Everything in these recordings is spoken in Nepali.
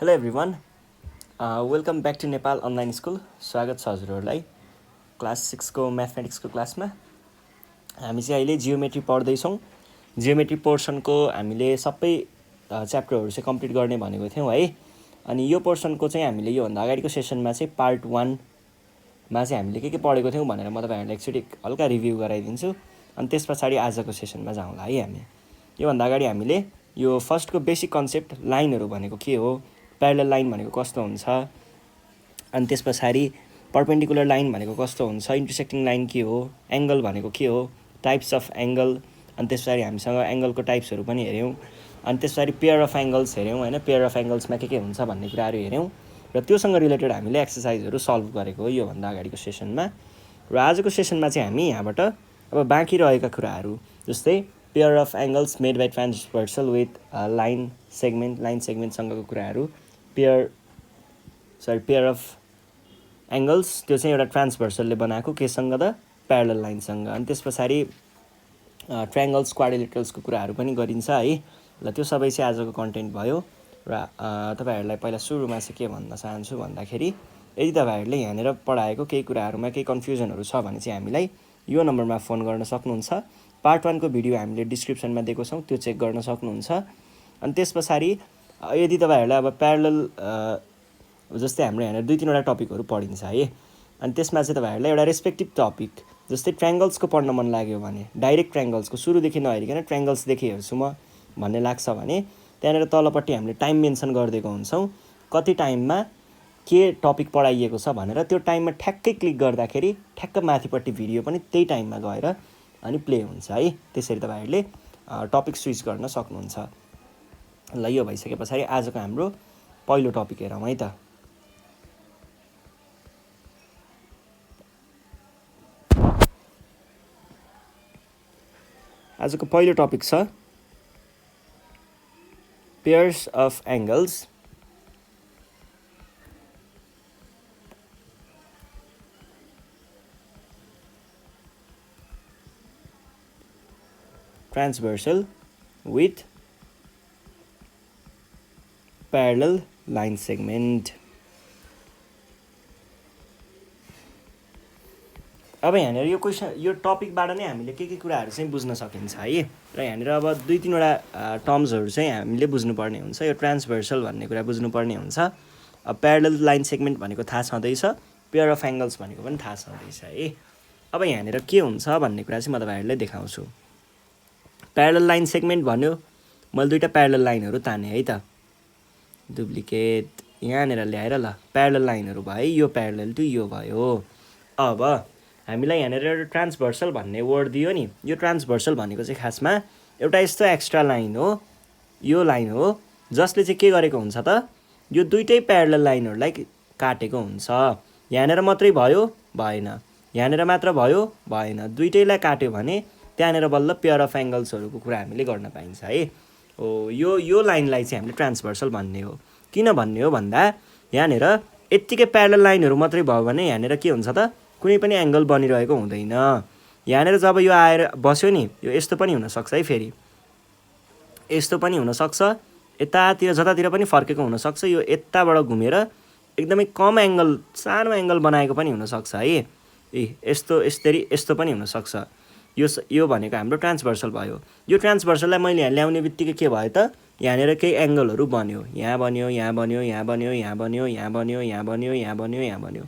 Hello everyone, welcome back to Nepal online school. स्वागत छ हजुरहरूलाई क्लास 6को म्याथमेटिक्सको क्लासमा। हामी चाहिँ अहिले जियोमेट्री पढ्दैछौँ। जियोमेट्री पोर्सनको हामीले सबै च्याप्टरहरू चाहिँ कम्प्लिट गर्ने भनेको थियौँ है। अनि यो पोर्सनको चाहिँ हामीले योभन्दा अगाडिको सेसनमा चाहिँ पार्ट 1मा चाहिँ हामीले के पढेको थियौँ भनेर म तपाईँहरूलाई एकचोटि हल्का रिभ्यू गराइदिन्छु। अनि त्यस पछाडि आजको सेसनमा जाउँला है हामी। योभन्दा अगाडि हामीले यो फर्स्टको बेसिक कन्सेप्ट लाइनहरू भनेको के हो, प्यारलल लाइन भनेको कस्तो हुन्छ, अनि त्यस पछाडि पर्पेन्डिकुलर लाइन भनेको कस्तो हुन्छ, इन्टरसेक्टिङ लाइन के हो, एङ्गल भनेको के हो, टाइप्स अफ एङ्गल, अनि त्यस पछाडि हामीसँग एङ्गलको टाइप्सहरू पनि हेऱ्यौँ। अनि त्यस पछाडि पेयर अफ एङ्गल्स हेऱ्यौँ होइन, पेयर अफ एङ्गल्समा के हुन्छ भन्ने कुराहरू हेऱ्यौँ र त्योसँग रिलेटेड हामीले एक्सर्साइजहरू सल्भ गरेको हो योभन्दा अगाडिको सेसनमा। र आजको सेसनमा चाहिँ हामी यहाँबाट अब बाँकी रहेका कुराहरू जस्तै pair of angles made by transversal with line सेगमेन्टसँगको कुराहरू, पेयर अफ एङ्गल्स त्यो चाहिँ एउटा ट्रान्सभर्सलले बनाएको केसँग त प्यारलल लाइनसँग। अनि त्यस पछाडि ट्रायङ्गल्स क्वाड्रिलेटरल्सको कुराहरू पनि गरिन्छ है। ल त्यो सबै चाहिँ आजको कन्टेन्ट भयो। र तपाईँहरूलाई पहिला सुरुमा चाहिँ के भन्न चाहन्छु भन्दाखेरि, यदि तपाईँहरूले यहाँनिर पढाएको केही कुराहरूमा केही कन्फ्युजनहरू छ भने चाहिँ हामीलाई यो नम्बरमा फोन गर्न सक्नुहुन्छ। पार्ट 1को भिडियो हामीले डिस्क्रिप्सनमा दिएको छौँ, त्यो चेक गर्न सक्नुहुन्छ। अनि त्यस पछाडि यदि तपाईँहरूलाई अब प्यारलल जस्तै हाम्रो यहाँनिर 2-3वटा टपिकहरू पढिन्छ है। अनि त्यसमा चाहिँ तपाईँहरूलाई एउटा रेस्पेक्टिभ टपिक जस्तै ट्रायङ्गल्सको पढ्न मन लाग्यो भने, डाइरेक्ट ट्रायङ्गल्सको सुरुदेखि नहेरिकन ट्रायङ्गल्सदेखि हेर्छु म भन्ने लाग्छ भने त्यहाँनिर तलपट्टि हामीले टाइम मेन्सन गरिदिएको हुन्छौँ, कति टाइममा के टपिक पढाइएको छ भनेर। त्यो टाइममा ठ्याक्कै क्लिक गर्दाखेरि ठ्याक्क माथिपट्टि भिडियो पनि त्यही टाइममा गएर अनि प्ले हुन्छ है। त्यसरी तपाईँहरूले टपिक स्विच गर्न सक्नुहुन्छ। ल यो भइसके पछाडि आजको हाम्रो पहिलो टपिक हेरौँ है त। आजको पहिलो टपिक छ pairs of angles transversal with parallel line segment. अब यहाँनिर यो टपिकबाट नै हामीले के कुराहरू चाहिँ बुझ्न सकिन्छ है। र यहाँनिर अब 2-3वटा टर्म्सहरू चाहिँ हामीले बुझ्नुपर्ने हुन्छ। यो ट्रान्सभर्सल भन्ने कुरा बुझ्नुपर्ने हुन्छ। अब प्यारलल लाइन सेगमेन्ट भनेको थाहा छँदैछ, पेयर अफ एङ्गल्स भनेको पनि थाहा छँदैछ है। अब यहाँनिर के हुन्छ भन्ने कुरा चाहिँ म तपाईँहरूलाई देखाउँछु। प्यारलल लाइन सेगमेन्ट भन्यो, मैले 2टा प्यारलल लाइनहरू ताने है त, डुप्लिकेट यहाँनिर ल्याएर ल प्यारलल लाइनहरू भयो, यो प्यारलल टु यो भयो। अब हामीलाई यहाँनिर एउटा ट्रान्सभर्सल भन्ने वर्ड दियो नि। यो ट्रान्सभर्सल भनेको चाहिँ खासमा एउटा यस्तो एक्स्ट्रा लाइन हो, यो लाइन हो जसले चाहिँ के गरेको हुन्छ त, यो 2टै प्यारलल लाइनहरूलाई काटेको हुन्छ। यहाँनिर मात्रै भयो भएन, यहाँनिर मात्र भयो भएन, 2टैलाई काट्यो भने त्यहाँनिर बल्ल पेयर अफ एङ्गल्सहरूको कुरा हामीले गर्न पाइन्छ है। यो लाइनलाई चाहिँ हामीले ट्रान्सभर्सल भन्ने हो। किन भन्ने हो भन्दा यहाँनिर यत्तिकै प्यारलल लाइनहरू मात्रै भयो भने यहाँनिर के हुन्छ त, कुनै पनि एङ्गल बनिरहेको हुँदैन। यहाँनिर जब यो आएर बस्यो नि, यो यस्तो पनि हुनसक्छ है, फेरि यस्तो पनि हुनसक्छ, यतातिर जतातिर पनि फर्केको हुनसक्छ, यो यताबाट घुमेर एकदमै कम एङ्गल, सानो एङ्गल बनाएको पनि हुनसक्छ है। यस्तो पनि हुनसक्छ। यो भनेको हाम्रो ट्रान्सभर्सल भयो। यो ट्रान्सभर्सललाई मैले यहाँ ल्याउने बित्तिकै के भयो त, यहाँनिर केही एङ्गलहरू बन्यो, यहाँ बन्यो, यहाँ बन्यो, यहाँ बन्यो, यहाँ बन्यो, यहाँ बन्यो, यहाँ बन्यो, यहाँ बन्यो, यहाँ बन्यो।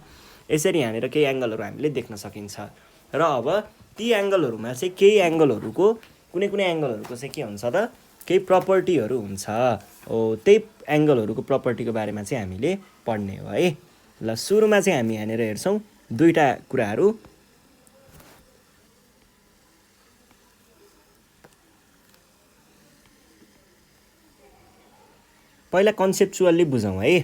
यसरी यहाँनिर केही एङ्गलहरू हामीले देख्न सकिन्छ। र अब ती एङ्गलहरूमा चाहिँ केही एङ्गलहरूको कुनै एङ्गलहरूको चाहिँ के हुन्छ त, केही प्रपर्टीहरू हुन्छ। त्यही एङ्गलहरूको प्रपर्टीको बारेमा चाहिँ हामीले पढ्ने हो है। ल सुरुमा चाहिँ हामी यहाँनिर हेर्छौँ 2टा कुराहरू। पहिला कन्सेप्चुअल्ली बुझौँ है।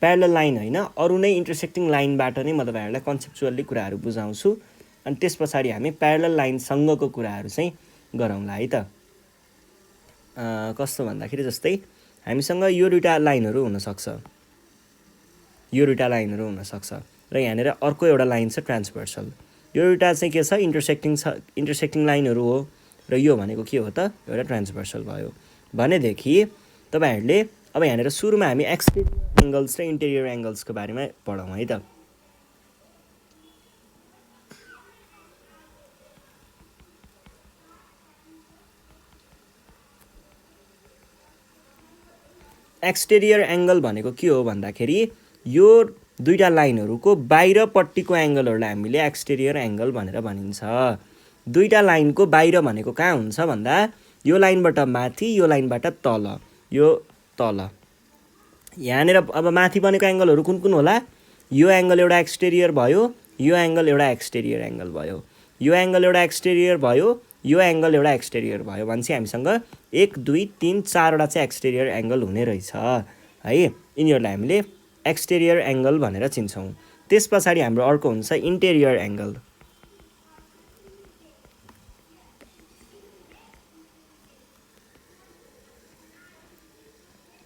प्यारलल लाइन होइन, अरू नै इन्टरसेक्टिङ लाइनबाट नै म तपाईँहरूलाई कन्सेप्चुअल्ली कुराहरू बुझाउँछु। अनि त्यस पछाडि हामी प्यारलल लाइनसँगको कुराहरू चाहिँ गरौँला है त। कस्तो भन्दाखेरि जस्तै हामीसँग यो 2टा लाइनहरू हुनसक्छ, यो 2टा लाइनहरू हुनसक्छ, र यहाँनिर अर्को एउटा लाइन छ ट्रान्सभर्सल। यो 2टा चाहिँ के छ, इन्टरसेक्टिङ लाइनहरू हो। र यो भनेको के हो त, एउटा ट्रान्सभर्सल भयो भनेदेखि तपाईँहरूले अब यहाँनिर सुरुमा हामी एक्स एङ्गल्स र इन्टेरियर एङ्गल्सको बारेमा पढौँ है त। एक्सटेरियर एङ्गल भनेको के हो भन्दाखेरि यो दुईटा लाइनहरूको बाहिरपट्टिको एङ्गलहरूलाई हामीले एक्सटेरियर एङ्गल भनेर भनिन्छ। दुईटा लाइनको बाहिर भनेको कहाँ हुन्छ भन्दा यो लाइनबाट माथि, यो लाइनबाट तल, यो तल। यहाँनिर अब माथि बनेको एङ्गलहरू कुन कुन होला? यो एङ्गल एउटा एक्सटेरियर भयो, यो एङ्गल एउटा एक्सटेरियर एङ्गल भयो, यो एङ्गल एउटा एक्सटेरियर भयो, यो एङ्गल एउटा एक्सटेरियर भयो भनेपछि हामीसँग 1 2 3 4वटा चाहिँ एक्सटेरियर एङ्गल हुने रहेछ है। यिनीहरूलाई हामीले एक्सटेरियर एङ्गल भनेर चिन्छौँ। त्यस पछाडि हाम्रो अर्को हुन्छ इन्टेरियर एङ्गल।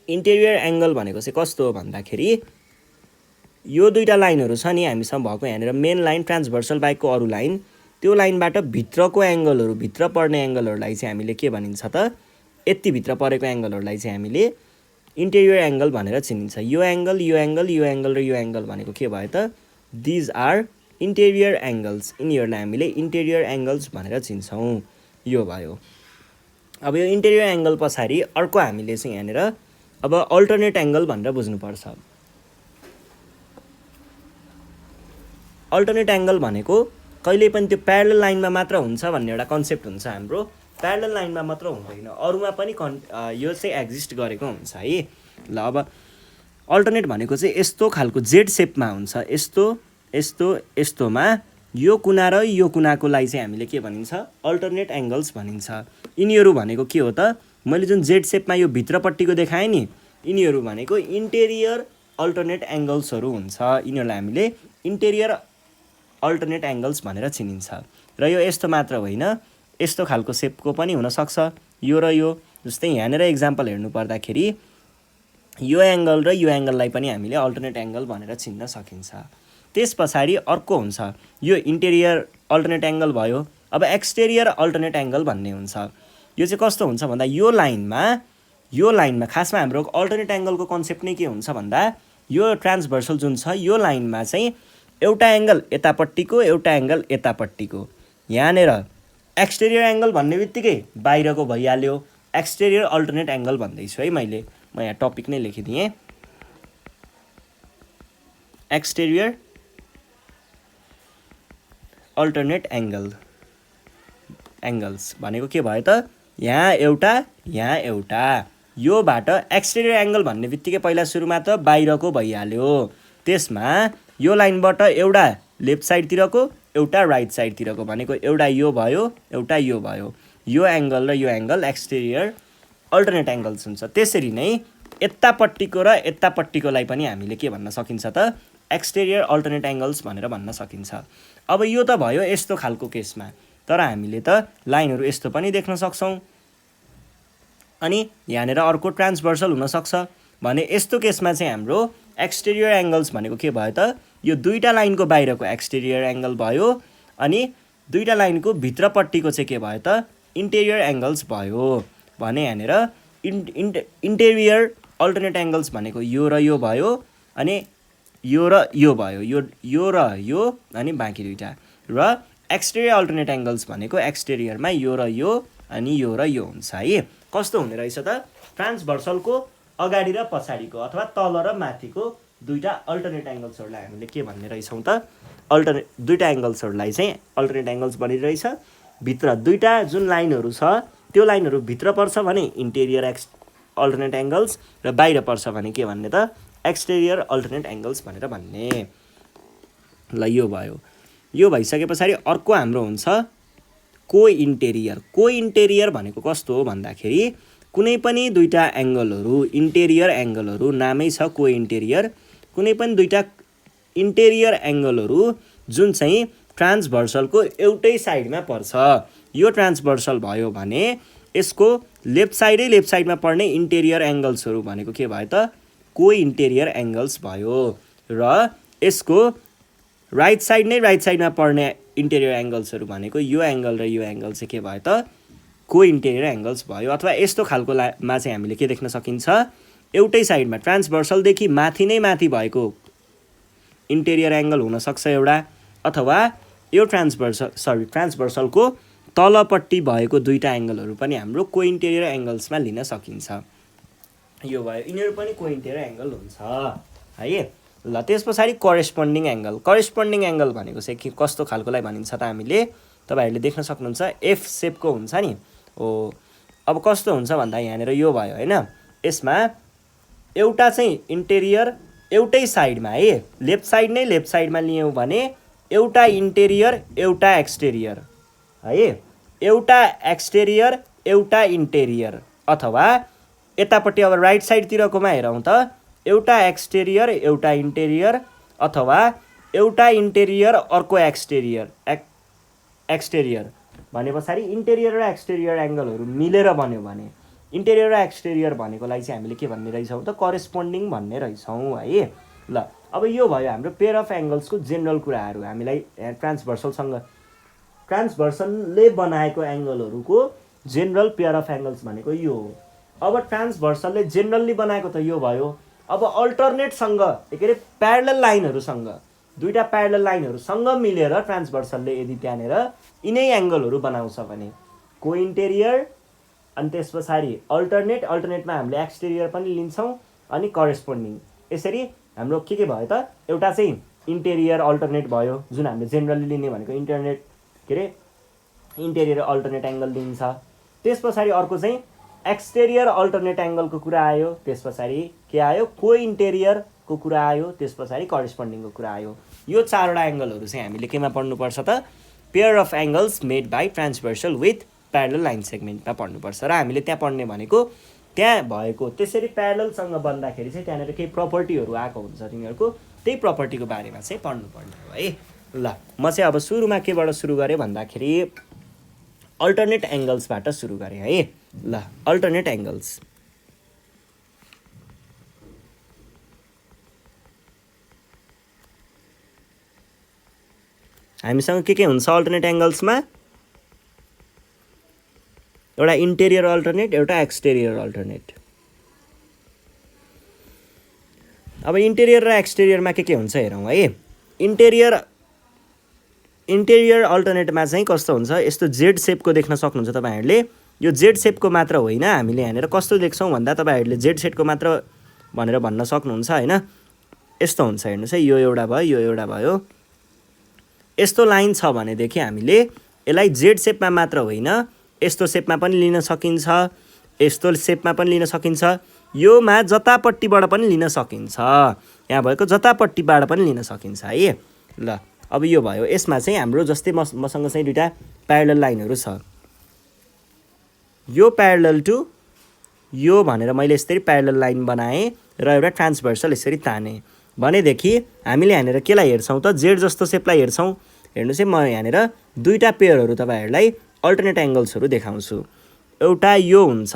इन्टेरियर एङ्गल भनेको चाहिँ कस्तो हो भन्दाखेरि यो दुईटा लाइनहरू छ नि हामीसँग भएको यहाँनिर मेन लाइन ट्रान्सभर्सल बाहेकको अरू लाइन, त्यो लाइनबाट भित्रको एङ्गलहरू, भित्र पर्ने एङ्गलहरूलाई चाहिँ हामीले के भनिन्छ त? यति भित्र परेको एङ्गलहरूलाई चाहिँ हामीले इन्टेरियर एङ्गल भनेर चिनिन्छ। यो एङ्गल, यो एङ्गल, यो एङ्गल र यो एङ्गल भनेको के भयो त? These are interior angles. यिनीहरूलाई हामीले इन्टेरियर एङ्गल्स भनेर चिन्छौँ। यो भयो। अब यो इन्टेरियर एङ्गल पछाडि अर्को हामीले चाहिँ यहाँनिर अब अल्टरनेट एङ्गल भनेर बुझ्नुपर्छ। अल्टरनेट एङ्गल भनेको कहिले पनि त्यो प्यारलल लाइनमा मात्र हुन्छ भन्ने एउटा कन्सेप्ट हुन्छ हाम्रो। प्यारलल लाइनमा मात्र हुँदैन, अरूमा पनि यो चाहिँ एक्जिस्ट गरेको हुन्छ है। ल अब अल्टरनेट भनेको चाहिँ यस्तो खालको जेड सेपमा हुन्छ, यस्तो यस्तो यस्तोमा यो कुना र यो कुनाकोलाई चाहिँ हामीले के भनिन्छ? अल्टरनेट एङ्गल्स भनिन्छ। यिनीहरू भनेको के हो त? मैले जुन जेड सेपमा यो भित्रपट्टिको देखाएँ नि, यिनीहरू भनेको इन्टेरियर अल्टरनेट एङ्गल्सहरू हुन्छ। यिनीहरूलाई हामीले इन्टेरियर अल्टरनेट एङ्गल्स भनेर चिनिन्छ। र यो यस्तो मात्र होइन, यस्तो खालको सेपको पनि हुनसक्छ, यो र यो। जस्तै यहाँनिर इक्जाम्पल हेर्नु पर्दाखेरि यो एङ्गल र यो एङ्गललाई पनि हामीले अल्टरनेट एङ्गल भनेर चिन्न सकिन्छ। त्यस पछाडि अर्को हुन्छ यो इन्टेरियर अल्टरनेट एङ्गल भयो। अब एक्सटेरियर अल्टरनेट एङ्गल भन्ने हुन्छ। यो चाहिँ कस्तो हुन्छ भन्दा यो लाइनमा खासमा हाम्रो अल्टरनेट एङ्गलको कन्सेप्ट नै के हुन्छ भन्दा यो ट्रान्सभर्सल जुन छ यो लाइनमा चाहिँ एउटा एङ्गल यतापट्टिको, एउटा एङ्गल यतापट्टिको। यहाँनिर एक्सटेरियर एङ्गल भन्ने बित्तिकै बाहिरको भइहाल्यो। एक्सटेरियर अल्टरनेट एङ्गल भन्दैछु है मैले, म यहाँ टपिक नै लेखिदिएँ। एक्सटेरियर अल्टरनेट एङ्गल्स भनेको के भयो त? यहाँ एउटा, यहाँ एउटा। योबाट एक्सटेरियर एङ्गल भन्ने बित्तिकै पहिला सुरुमा त बाहिरको भइहाल्यो। त्यसमा यो लाइनबाट एउटा लेफ्ट साइडतिरको, एउटा राइट साइडतिरको भनेको एउटा यो भयो, एउटा यो भयो। यो एङ्गल र यो एङ्गल एक्सटेरियर अल्टरनेट एङ्गल्स हुन्छ। त्यसरी नै यतापट्टिको र यतापट्टिकोलाई पनि हामीले के भन्न सकिन्छ त? एक्सटेरियर अल्टरनेट एङ्गल्स भनेर भन्न सकिन्छ। अब यो त भयो यस्तो खालको केसमा, तर हामीले त लाइनहरू यस्तो पनि देख्न सक्छौँ। अनि यहाँनिर अर्को ट्रान्सभर्सल हुनसक्छ भने यस्तो केसमा चाहिँ हाम्रो एक्सटेरियर एङ्गल्स भनेको के भयो त? यो दुईटा लाइनको बाहिरको एक्सटेरियर एङ्गल भयो, अनि दुईटा लाइनको भित्रपट्टिको चाहिँ के भयो त? इन्टेरियर एङ्गल्स भयो। भने यहाँनिर इन्टेरियर अल्टरनेट एङ्गल्स भनेको यो र यो भयो, अनि यो र यो भयो, यो र यो, अनि बाँकी दुईटा। र एक्सटेरियर अल्टरनेट एङ्गल्स भनेको एक्सटेरियरमा यो र यो, अनि यो र यो हुन्छ है। कस्तो हुने रहेछ त? ट्रान्सभर्सलको अगाडि र पछाडिको अथवा तल र माथिको दुईटा अल्टरनेट एङ्गल्सहरूलाई हामीले के भन्ने रहेछौँ त? दुईटा एङ्गल्सहरूलाई चाहिँ अल्टरनेट एङ्गल्स बनिरहेछ। भित्र दुईटा जुन लाइनहरू छ त्यो लाइनहरू भित्र पर्छ भने इन्टेरियर अल्टरनेट एङ्गल्स, र बाहिर पर्छ भने के भन्ने त? एक्सटेरियर अल्टरनेट एङ्गल्स भनेर भन्ने। ल यो भयो। यो भइसके पछाडि अर्को हाम्रो हुन्छ को इन्टेरियर। को इन्टेरियर भनेको कस्तो हो भन्दाखेरि कुनै पनि दुईटा एङ्गलहरू, इन्टेरियर एङ्गलहरू, नामै छ को इन्टेरियर। कुनै पनि दुईटा इन्टेरियर एङ्गलहरू जुन चाहिँ ट्रान्सभर्सलको एउटै साइडमा पर्छ। यो ट्रान्सभर्सल भयो भने यसको लेफ्ट साइडमा पर्ने इन्टेरियर एङ्गल्सहरू भनेको के भयो त? को इन्टेरियर एङ्गल्स भयो। र यसको राइट साइडमा पर्ने इन्टेरियर एङ्गल्सहरू भनेको यो एङ्गल र यो एङ्गल चाहिँ के भयो त? को इन्टेरियर एङ्गल्स भयो। अथवा यस्तो खालको मा चाहिँ हामीले के देख्न सकिन्छ? एउटै साइडमा ट्रान्सभर्सलदेखि माथि नै माथि भएको इन्टेरियर एङ्गल हुनसक्छ एउटा, अथवा यो ट्रान्सभर्सलको तलपट्टि भएको दुईवटा एङ्गलहरू पनि हाम्रो को इन्टेरियर एङ्गल्समा लिन सकिन्छ। यो भयो, यिनीहरू पनि को इन्टेरियर एङ्गल हुन्छ है। ल त्यस पछाडि करेस्पोन्डिङ एङ्गल। करेस्पोन्डिङ एङ्गल भनेको चाहिँ के कस्तो खालकोलाई भनिन्छ त हामीले, तपाईँहरूले देख्न सक्नुहुन्छ एफ सेपको हुन्छ नि हो। अब कस्तो हुन्छ भन्दा यहाँनिर यो भयो होइन, यसमा एउटा चाहिँ इन्टेरियर एउटै साइडमा है, लेफ्ट साइडमा लियौँ भने एउटा इन्टेरियर एउटा एक्सटेरियर है, एउटा एक्सटेरियर एउटा इन्टेरियर, अथवा यतापट्टि अब राइट साइडतिरकोमा हेरौँ त एउटा एक्सटेरियर एउटा इन्टेरियर, अथवा एउटा इन्टेरियर अर्को एक्सटेरियर भने पछाडि इन्टेरियर र एक्सटेरियर एङ्गलहरू मिलेर बन्यो भने इन्टेरियर र एक्सटेरियर भनेकोलाई चाहिँ हामीले के भन्ने रहेछौँ त करेस्पोन्डिङ भन्ने रहेछौँ है। ल अब यो भयो हाम्रो पेयर अफ एङ्गल्सको जेनरल कुराहरू। हामीलाई ट्रान्सभर्सलले बनाएको एङ्गलहरूको जेनरल पेयर अफ एङ्गल्स भनेको यो हो। अब ट्रान्सभर्सलले जेनरली बनाएको त यो भयो। अब अल्टरनेटसँग के अरे प्यारलल लाइनहरूसँग, दुईवटा प्यारलल लाइनहरूसँग मिलेर ट्रान्सभर्सलले यदि त्यहाँनिर यिनै एङ्गलहरू बनाउँछ भने को इन्टेरियर, अनि त्यस पछाडि अल्टरनेटमा हामीले एक्सटेरियर पनि लिन्छौँ, अनि करेस्पोन्डिङ। यसरी हाम्रो के भयो त, एउटा चाहिँ इन्टेरियर अल्टरनेट भयो जुन हामीले जेनरली लिने भनेको इन्टेरियर अल्टरनेट एङ्गल लिन्छ। त्यस पछाडि अर्को चाहिँ एक्सटेरियर अल्टरनेट एङ्गलको कुरा आयो, त्यस पछाडि के आयो को इन्टेरियरको कुरा आयो, त्यस पछाडि करेस्पोन्डिङको कुरा आयो। यो चारवटा एङ्गलहरू चाहिँ हामीले केमा पढ्नुपर्छ त pair of angles made by transversal with parallel line सेगमेन्टमा पढ्नुपर्छ। र हामीले त्यहाँ पढ्ने भनेको त्यहाँ भएको त्यसरी प्यारललसँग बन्दाखेरि चाहिँ त्यहाँनिर केही प्रपर्टीहरू आएको हुन्छ, तिनीहरूको त्यही प्रपर्टीको बारेमा चाहिँ पढ्नुपर्ने हो है। ल म चाहिँ अब सुरुमा केबाट सुरु गरेँ भन्दाखेरि अल्टरनेट एङ्गल्सबाट सुरु गरेँ है। ल अल्टरनेट एङ्गल्स, हामीसँग के हुन्छ अल्टरनेट एङ्गल्समा, एउटा इन्टेरियर अल्टरनेट एउटा एक्सटेरियर अल्टरनेट। अब इन्टेरियर र एक्सटेरियरमा के हुन्छ हेरौँ है। इन्टेरियर अल्टरनेटमा चाहिँ कस्तो हुन्छ, यस्तो जेड सेपको देख्न सक्नुहुन्छ तपाईँहरूले। यो जेड सेपको मात्र होइन, हामीले यहाँनिर कस्तो देख्छौँ भन्दा तपाईँहरूले जेड सेपको मात्र भनेर भन्न सक्नुहुन्छ होइन। यस्तो हुन्छ हेर्नुहोस् है, यो एउटा भयो यो एउटा भयो। यस्तो लाइन छ भनेदेखि हामीले यसलाई जेड सेपमा मात्र होइन यस्तो सेपमा पनि लिन सकिन्छ, यस्तो सेपमा पनि लिन सकिन्छ, योमा जतापट्टिबाट पनि लिन सकिन्छ, यहाँ भएको जतापट्टिबाट पनि लिन सकिन्छ है। ल अब यो भयो, यसमा चाहिँ हाम्रो जस्तै मसँग चाहिँ दुईवटा प्यारलल लाइनहरू छ, यो प्यारलल टु यो भनेर मैले यसरी प्यारलल लाइन बनाएँ र एउटा ट्रान्सभर्सल यसरी तानेँ भनेदेखि हामीले यहाँनिर केलाई हेर्छौँ त जेड जस्तो सेपलाई हेर्छौँ। हेर्नुहोस् है, म यहाँनिर दुईवटा पेयरहरू तपाईँहरूलाई अल्टरनेट एङ्गल्सहरू देखाउँछु। एउटा यो हुन्छ,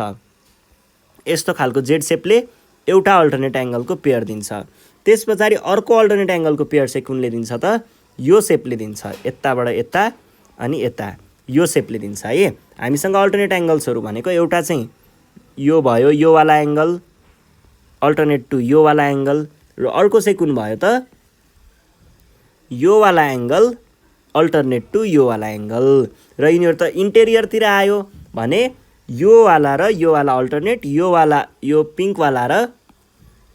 यस्तो खालको जेड सेपले एउटा अल्टरनेट एङ्गलको पेयर दिन्छ। त्यस पछाडि अर्को अल्टरनेट एङ्गलको पेयर चाहिँ कुनले दिन्छ त, यो सेपले दिन्छ, यताबाट यता अनि यता यो सेपले दिन्छ है। हामीसँग अल्टरनेट एङ्गल्सहरू भनेको एउटा चाहिँ यो भयो, यो वाला एङ्गल अल्टरनेट टु यो वाला एङ्गल, र अर्को चाहिँ कुन भयो त यो वाला एङ्गल अल्टरनेट टु यो वाला एङ्गल। र यिनीहरू त इन्टेरियरतिर आयो भने यो वाला र यो वाला अल्टरनेट, यो वाला यो पिङ्कवाला र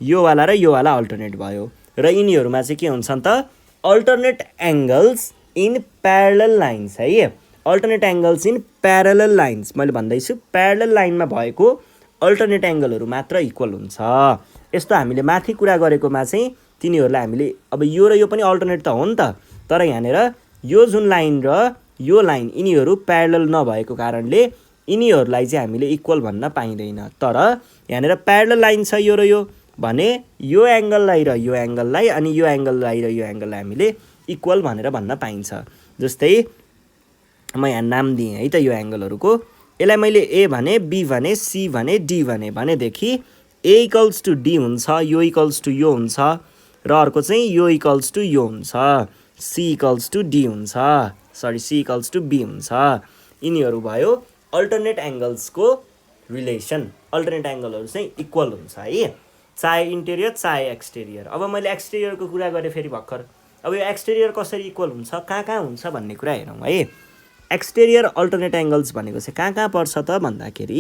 यो वाला अल्टरनेट भयो। र यिनीहरूमा चाहिँ के हुन्छन् त alternate angles in parallel lines है। Alternate angles in parallel lines, मैले भन्दैछु प्यारलल लाइनमा भएको अल्टरनेट एङ्गलहरू मात्र इक्वल हुन्छ। यस्तो हामीले माथि कुरा गरेकोमा चाहिँ तिनीहरूलाई हामीले अब यो र यो पनि अल्टरनेट त हो नि त, तर यहाँनिर यो जुन लाइन र यो लाइन यिनीहरू प्यारलल नभएको कारणले यिनीहरूलाई चाहिँ हामीले इक्वल भन्न पाइँदैन। तर यहाँनिर प्यारलल लाइन छ यो र यो भने यो एङ्गललाई र यो एङ्गललाई अनि यो एङ्गललाई र यो एङ्गललाई हामीले इक्वल भनेर भन्न पाइन्छ। जस्तै म यहाँ नाम दिएँ है त यो एङ्गलहरूको, यसलाई मैले ए भने, बी भने, सी भने, डी भनेदेखि ए इक्वल्स टु डी हुन्छ, यो इक्वल्स टु यो हुन्छ, र अर्को चाहिँ यो इक्वल्स टु यो हुन्छ, सी इक्वल्स टु डी हुन्छ, सी इक्वल्स टु बी हुन्छ। यिनीहरू भयो अल्टरनेट एङ्गल्सको रिलेसन, अल्टरनेट एङ्गलहरू चाहिँ इक्वल हुन्छ है। चाहे इन्टेरियर चाहे एक्सटेरियर। अब मैले एक्सटेरियरको कुरा गरेँ फेरि भर्खर। अब यो एक्सटेरियर कसरी इक्वल हुन्छ, कहाँ कहाँ हुन्छ भन्ने कुरा हेरौँ है। एक्सटेरियर अल्टरनेट एङ्गल्स भनेको चाहिँ कहाँ कहाँ पर्छ त भन्दाखेरि,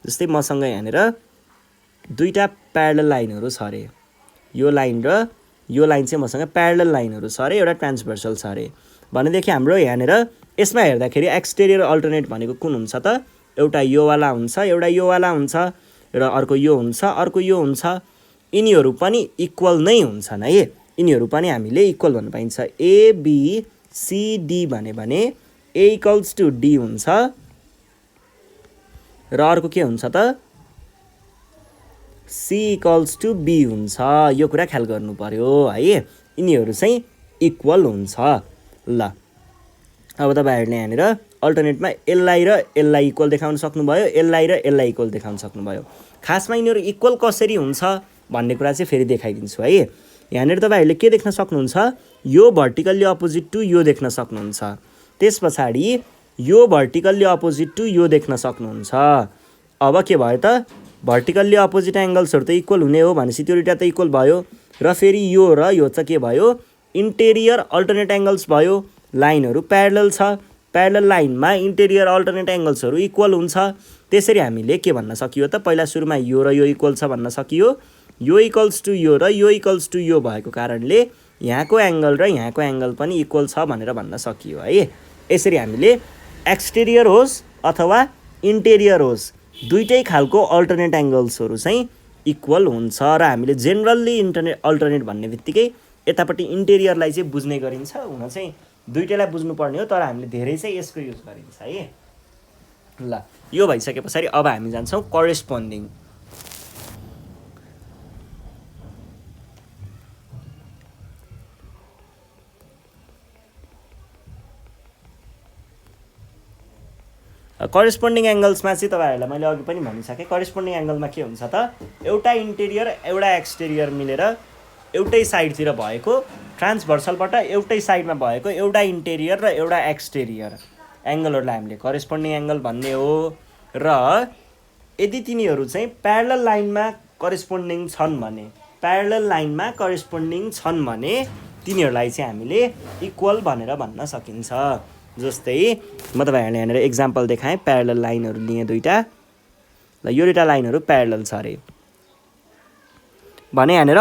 जस्तै मसँग यहाँनिर दुईवटा प्यारलल लाइनहरू छ अरे, यो लाइन र यो लाइन चाहिँ मसँग प्यारलल लाइनहरू छ अरे, एउटा ट्रान्सभर्सल छ अरे भनेदेखि हाम्रो यहाँनिर यसमा हेर्दाखेरि एक्सटेरियर अल्टरनेट भनेको कुन हुन्छ त, एउटा योवाला हुन्छ, एउटा योवाला हुन्छ र अर्को यो हुन्छ, अर्को यो हुन्छ। यिनीहरू पनि इक्वल नै हुन्छन् है, यिनीहरू पनि हामीले इक्वल भन्नु पाइन्छ। एबिसिडी भने ए इक्वल्स टु डी हुन्छ र अर्को के हुन्छ त, सी इक्वल्स टु बी हुन्छ। यो कुरा ख्याल गर्नु पर्यो है, यिनीहरू चाहिँ इक्वल हुन्छ। ल अब तपाईँहरूले यहाँनिर अल्टरनेटमा एललाई र एललाई इक्वल देखाउन सक्नुभयो, एललाई र एललाई इक्वल देखाउन सक्नुभयो। खासमा यिनीहरू इक्वल कसरी हुन्छ भन्ने कुरा चाहिँ फेरि देखाइदिन्छु है। यहाँनिर तपाईँहरूले के देख्न सक्नुहुन्छ, यो भर्टिकल्ली अपोजिट टु यो देख्न सक्नुहुन्छ, त्यस पछाडि यो भर्टिकल्ली अपोजिट टु यो देख्न सक्नुहुन्छ। अब के भयो त, भर्टिकल्ली अपोजिट एङ्गल्सहरू त इक्वल हुने हो भनेपछि त्यो दुईवटा त इक्वल भयो र फेरि यो र यो चाहिँ के भयो, इन्टेरियर अल्टरनेट एङ्गल्स भयो। लाइनहरू प्यारलल छ, प्यारलल लाइनमा इन्टेरियर अल्टरनेट एङ्गल्सहरू इक्वल हुन्छ। त्यसरी हामीले के भन्न सकियो त, पहिला सुरुमा यो र यो इक्वल छ भन्न सकियो, यो इक्वल्स टु यो र यो इक्वल्स टु यो भएको कारणले यहाँको एङ्गल र यहाँको एङ्गल पनि इक्वल छ भनेर भन्न सकियो है। यसरी हामीले एक्सटेरियर होस् अथवा इन्टेरियर होस्, दुइटै खालको अल्टरनेट एङ्गल्सहरू चाहिँ इक्वल हुन्छ र हामीले जेनरल्ली अल्टरनेट भन्ने बित्तिकै यतापट्टि इन्टेरियरलाई चाहिँ बुझ्ने गरिन्छ। हुन चाहिँ दुइटैलाई बुझ्नुपर्ने हो, तर हामीले धेरै चाहिँ यसको युज गरिन्छ है। ल यो भइसके पछाडि अब हामी जान्छौँ करेस्पोन्डिङ। करेस्पोन्डिङ एङ्गल्समा चाहिँ तपाईँहरूलाई मैले अघि पनि भनिसकेँ, करेस्पोन्डिङ एङ्गलमा के हुन्छ त, एउटा इन्टेरियर एउटा एक्सटेरियर मिलेर एउटै साइडतिर भएको, ट्रान्सभर्सलबाट एउटै साइडमा भएको एउटा इन्टेरियर र एउटा एक्सटेरियर एङ्गलहरूलाई हामीले करेस्पोन्डिङ एङ्गल भन्ने हो। र यदि तिनीहरू चाहिँ प्यारलल लाइनमा करेस्पोन्डिङ छन् भने, प्यारलल लाइनमा करेस्पोन्डिङ छन् भने तिनीहरूलाई चाहिँ हामीले इक्वल भनेर भन्न सकिन्छ। जस्तै म तपाईँहरूले यहाँनिर एक्जाम्पल देखाएँ, प्यारलल लाइनहरू लिएँ दुईवटा, ल यो दुईवटा लाइनहरू प्यारलल छ अरे भने यहाँनिर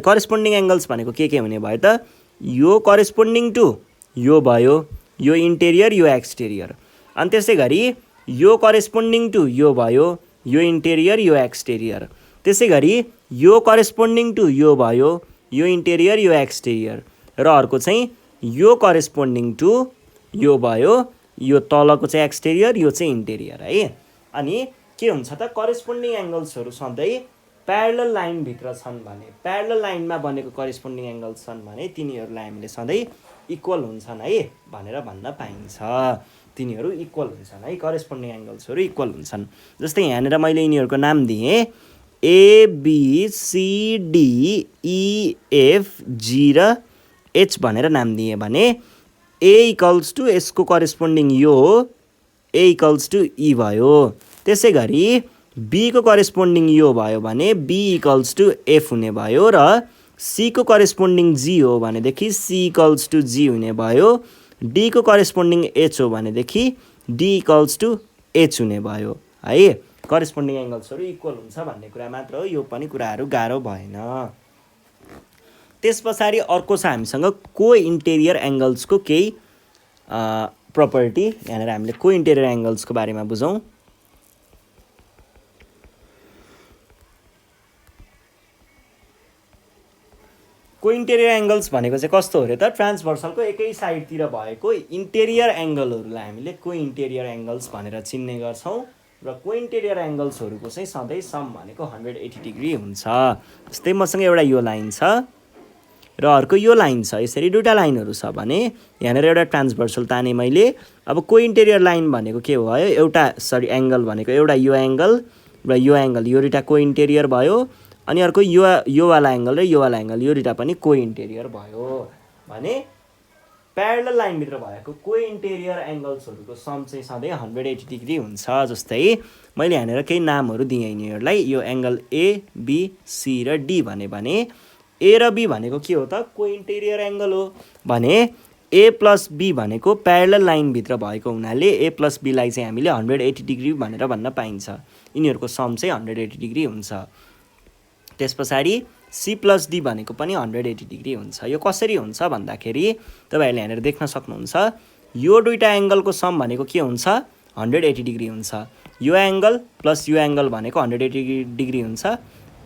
करेस्पोन्डिङ एङ्गल्स भनेको के हुने भयो त, यो करेस्पोन्डिङ टु यो भयो, यो इन्टेरियर यो एक्सटेरियर, अनि त्यसै गरी यो करेस्पोन्डिङ टु यो भयो, यो इन्टेरियर यो एक्सटेरियर, त्यसै गरी यो करेस्पोन्डिङ टु यो भयो, यो इन्टेरियर यो एक्सटेरियर, र अर्को चाहिँ यो करेस्पोन्डिङ टु यो भयो, यो तलको चाहिँ एक्सटेरियर यो चाहिँ इन्टेरियर है। अनि के हुन्छ त, करेस्पोन्डिङ एङ्गल्सहरू सधैँ प्यारलल लाइनभित्र छन् भने, प्यारलल लाइनमा बनेको करेस्पोन्डिङ एङ्गल्स छन् भने तिनीहरूलाई हामीले सधैँ इक्वल हुन्छन् है भनेर भन्न पाइन्छ। तिनीहरू इक्वल हुन्छन् है, करेस्पोन्डिङ एङ्गल्सहरू इक्वल हुन्छन्। जस्तै यहाँनिर मैले यिनीहरूको नाम दिएँ, ABCDEFG र H भनेर नाम दिएँ भने A इक्वल्स टु यसको करेस्पोन्डिङ यो हो, A इक्वल्स टु E भयो। त्यसै गरी B को करेस्पोन्डिङ यो भयो भने B इक्वल्स टु F हुने भयो, र C को करेस्पोन्डिङ G हो भनेदेखि C इक्वल्स टु G हुने भयो, D को करेस्पोन्डिङ H हो भनेदेखि D इक्वल्स टु H हुने भयो है। करेस्पोन्डिङ एङ्गल्सहरू इक्वल हुन्छ भन्ने कुरा मात्र हो, यो पनि कुराहरू गाह्रो भएन। त्यस पछाडि अर्को छ हामीसँग को इन्टेरियर एङ्गल्सको केही प्रपर्टी। यहाँनिर हामीले को इन्टेरियर एङ्गल्सको बारेमा बुझौँ। को इन्टेरियर एङ्गल्स भनेको चाहिँ कस्तो हो र त, ट्रान्सभर्सलको एकै साइडतिर भएको इन्टेरियर एङ्गलहरूलाई हामीले को इन्टेरियर एङ्गल्स भनेर चिन्ने गर्छौँ, र को इन्टेरियर एङ्गल्सहरूको चाहिँ सधैँ सम भनेको 180 डिग्री हुन्छ। जस्तै मसँग एउटा यो लाइन छ र अर्को यो लाइन छ, यसरी दुईवटा लाइनहरू छ भने यहाँनिर एउटा ट्रान्सभर्सल ताने मैले। अब को इन्टेरियर लाइन भनेको के भयो, एङ्गल भनेको एउटा यो एङ्गल र यो एङ्गल, यो दुईवटा को इन्टेरियर भयो, अनि अर्को योवाला एङ्गल र योवाला एङ्गल, यो दुईवटा पनि को इन्टेरियर भयो भने प्यारलल लाइनभित्र भएको को इन्टेरियर एङ्गल्सहरूको सम चाहिँ सधैँ 180 डिग्री हुन्छ। जस्तै मैले यहाँनिर केही नामहरू दिएँ यिनीहरूलाई। यो एङ्गल एबिसी र डी भने ए र बी भनेको के हो त कोइन्टेरियर एङ्गल हो भने ए प्लस बी भनेको प्यारलल लाइनभित्र भएको हुनाले ए प्लस बीलाई चाहिँ हामीले 180 डिग्री भनेर भन्न पाइन्छ। यिनीहरूको सम चाहिँ 180 डिग्री हुन्छ। त्यस पछाडि सी प्लस डी भनेको पनि 180 डिग्री हुन्छ। यो कसरी हुन्छ भन्दाखेरि तपाईँहरूले यहाँनिर देख्न सक्नुहुन्छ यो दुईवटा एङ्गलको सम भनेको के हुन्छ 180 डिग्री हुन्छ। यो एङ्गल प्लस यो एङ्गल भनेको 180 डिग्री हुन्छ।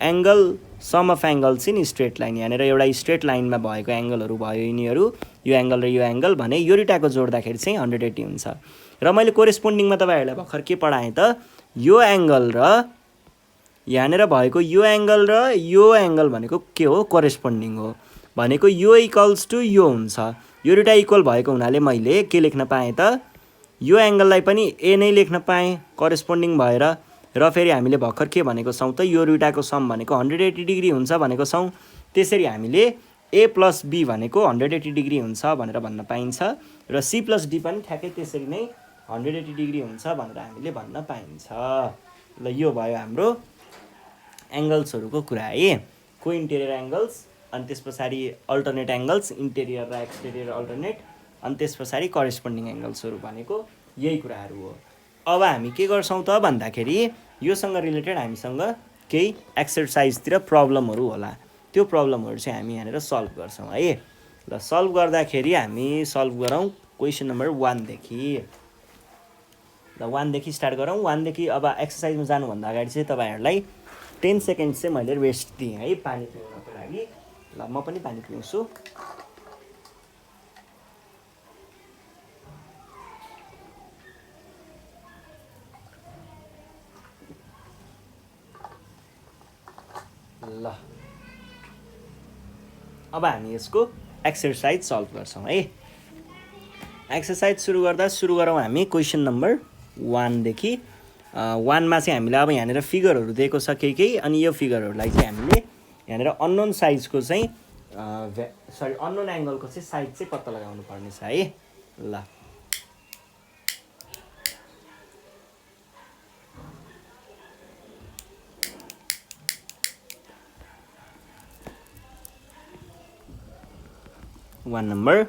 Angle sum of angles in straight line यहाँनिर एउटा स्ट्रेट लाइनमा भएको एङ्गलहरू भयो यिनीहरू यो एङ्गल र यो एङ्गल भने यो दुईटाको जोड्दाखेरि चाहिँ 180 हुन्छ। र मैले कोरेस्पोन्डिङमा तपाईँहरूलाई भर्खर के पढाएँ त यो एङ्गल र यहाँनिर भएको यो एङ्गल भनेको के हो कोरेस्पोन्डिङ हो भनेको यो इक्वल्स टु यो हुन्छ। यो दुईटा इक्वल भएको हुनाले मैले के लेख्न पाएँ त यो एङ्गललाई पनि ए नै लेख्न पाएँ कोरेस्पोन्डिङ भएर। र फेरि हामीले भर्खर के भनेको छौँ त यो दुईटाको सम भनेको 180 डिग्री हुन्छ भनेको छौँ। त्यसरी हामीले ए प्लस बी भनेको 180 डिग्री हुन्छ भनेर भन्न पाइन्छ र सी प्लस डी पनि ठ्याक्कै त्यसरी नै 180 डिग्री हुन्छ भनेर हामीले भन्न पाइन्छ। ल यो भयो हाम्रो एङ्गल्सहरूको कुरा है को इन्टेरियर एङ्गल्स अनि त्यस पछाडि अल्टरनेट एङ्गल्स इन्टेरियर र एक्सटेरियर अल्टरनेट अनि त्यस पछाडि करेस्पोन्डिङ एङ्गल्सहरू भनेको यही कुराहरू हो। अब हामी के गर्छौँ त भन्दाखेरि योसँग रिलेटेड हामीसँग केही एक्सर्साइजतिर प्रब्लमहरू होला त्यो प्रब्लमहरू चाहिँ हामी यहाँनिर सल्भ गर्छौँ है। ल सल्भ गर्दाखेरि हामी सल्भ गरौँ क्वेसन नम्बर 1 देखि। ल 1 देखि स्टार्ट गरौँ। 1 देखि अब एक्सर्साइजमा जानुभन्दा अगाडि चाहिँ तपाईँहरूलाई 10 सेकेन्ड चाहिँ मैले रेस्ट दिएँ है पानी पिउनको लागि। ल म पनि पानी पिउँछु। ल अब हामी यसको एक्सर्साइज सल्भ गर्छौँ है। एक्सर्साइज सुरु गरौँ हामी क्वेसन नम्बर 1 देखि। 1 मा चाहिँ हामीले अब यहाँनिर फिगरहरू दिएको छ केही अनि यो फिगरहरूलाई चाहिँ हामीले यहाँनिर अननोन साइजको चाहिँ अननोन एङ्गलको चाहिँ साइज चाहिँ पत्ता लगाउनु पर्ने छ है। ल one number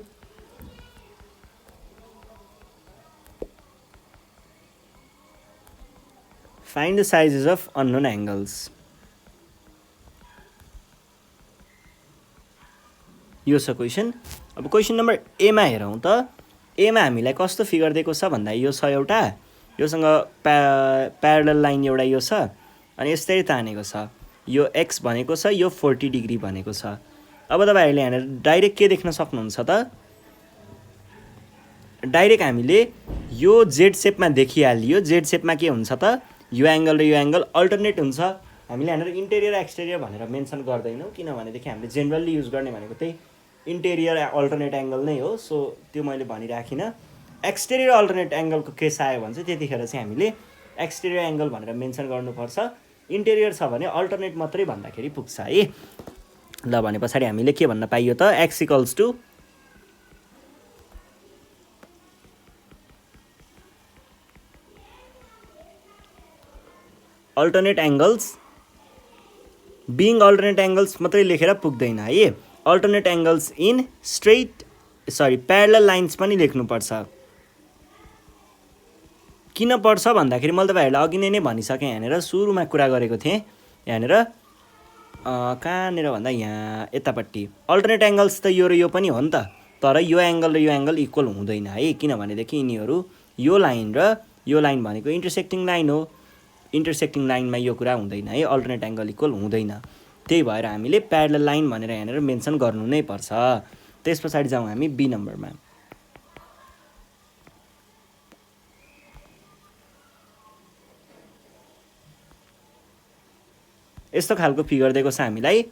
find the sizes of unknown angles। यो छ क्वेसन। अब क्वेसन नम्बर ए मा हेरौँ त ए मा हामीलाई कस्तो फिगर दिएको छ भन्दा यो छ एउटा योसँग प्यारलल लाइन एउटा यो छ अनि यस्तै तानेको छ यो एक्स भनेको छ यो 40 डिग्री भनेको छ। अब तपाईँहरूले यहाँनिर डाइरेक्ट के देख्न सक्नुहुन्छ त डाइरेक्ट हामीले यो जेड सेपमा देखिहालियो। जेड सेपमा के हुन्छ त यो एङ्गल र यो एङ्गल अल्टरनेट हुन्छ। हामीले यहाँनिर इन्टेरियर एक्सटेरियर भनेर मेन्सन गर्दैनौँ किनभनेदेखि हामीले जेनरली युज गर्ने भनेको त्यही इन्टेरियर अल्टरनेट एङ्गल नै हो। सो त्यो मैले भनिराखिनँ। एक्सटेरियर अल्टरनेट एङ्गलको केस आयो भने चाहिँ त्यतिखेर चाहिँ हामीले एक्सटेरियर एङ्गल भनेर मेन्सन गर्नुपर्छ। इन्टेरियर छ भने अल्टरनेट मात्रै भन्दाखेरि पुग्छ है। ल भने पछाडि हामीले के भन्न पाइयो त x equals to alternate angles being alternate angles मात्रै लेखेर पुग्दैन है। Alternate angles in parallel lines पनि लेख्नुपर्छ। किन पर्छ भन्दाखेरि मैले तपाईँहरूलाई अघि नै भनिसकेँ यहाँनिर सुरुमा कुरा गरेको थिएँ यहाँनिर कहाँनिर भन्दा यहाँ यतापट्टि अल्टरनेट एङ्गल्स त यो र यो पनि हो नि त तर यो एङ्गल र यो एङ्गल इक्वल हुँदैन है किनभनेदेखि यिनीहरू यो लाइन र यो लाइन भनेको इन्टरसेक्टिङ लाइन हो। इन्टरसेक्टिङ लाइनमा यो कुरा हुँदैन है अल्टरनेट एङ्गल इक्वल हुँदैन। त्यही भएर हामीले प्यारलल लाइन भनेर यहाँनिर मेन्सन गर्नु नै पर्छ। त्यस पछाडि जाउँ हामी बी नम्बरमा। यस्तो खालको फिगर दिएको छ हामीलाई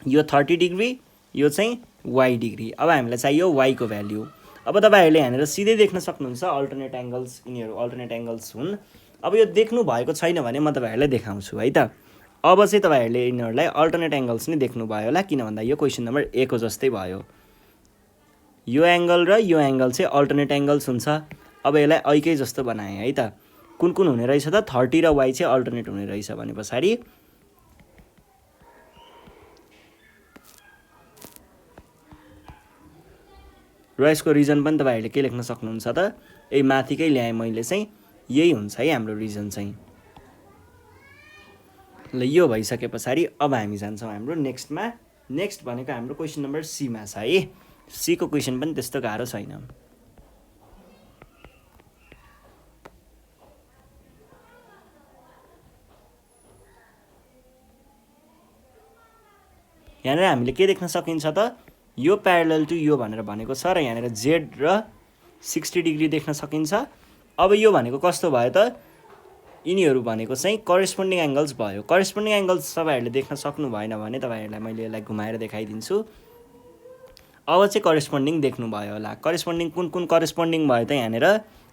यो 30 डिग्री यो चाहिँ वाइ डिग्री। अब हामीलाई चाहियो वाइको भ्याल्यु। अब तपाईँहरूले यहाँनिर सिधै देख्न सक्नुहुन्छ अल्टरनेट एङ्गल्स यिनीहरू अल्टरनेट एङ्गल्स हुन्। अब यो देख्नु भएको छैन भने म तपाईँहरूलाई देखाउँछु है त। अब चाहिँ तपाईँहरूले यिनीहरूलाई अल्टरनेट एङ्गल्स नै देख्नुभयो होला किन भन्दा यो क्वेसन नम्बर ए को जस्तै भयो। यो एङ्गल र यो एङ्गल चाहिँ अल्टरनेट एङ्गल्स हुन्छ। अब यसलाई ऐकै जस्तो बनाएँ है त। कुन कुन हुने रहेछ त 30 र y चाहिँ अल्टरनेट हुने रहेछ भने पछाडि र यसको रिजन पनि तपाईहरुले के लेख्न सक्नुहुन्छ त यही माथिकै ल्याए मैले चाहिँ यही हुन्छ है हाम्रो रिजन चाहिँ। ल यो भइसके पछाडि अब हामी जान्छौँ हाम्रो नेक्स्टमा। नेक्स्ट भनेको हाम्रो क्वेसन नम्बर सी मा छ है। सी को क्वेसन पनि त्यस्तो गाह्रो छैन। यहाँनिर हामीले के देख्न सकिन्छ त यो प्यारलल टु यो भनेर भनेको छ र यहाँनिर जेड र 60 डिग्री देख्न सकिन्छ। अब यो भनेको कस्तो भयो त यिनीहरू भनेको चाहिँ करेस्पोन्डिङ एंगल्स भयो। करेस्पोन्डिङ एंगल्स तपाईहरुले देख्न सक्नु भएन भने तपाईहरुलाई मैले यसलाई घुमाएर देखाइदिन्छु। अब चाहिँ करेस्पोन्डिङ देख्नु भयो होला। करेस्पोन्डिङ कुन कुन करेस्पोन्डिङ भयो त यहाँनिर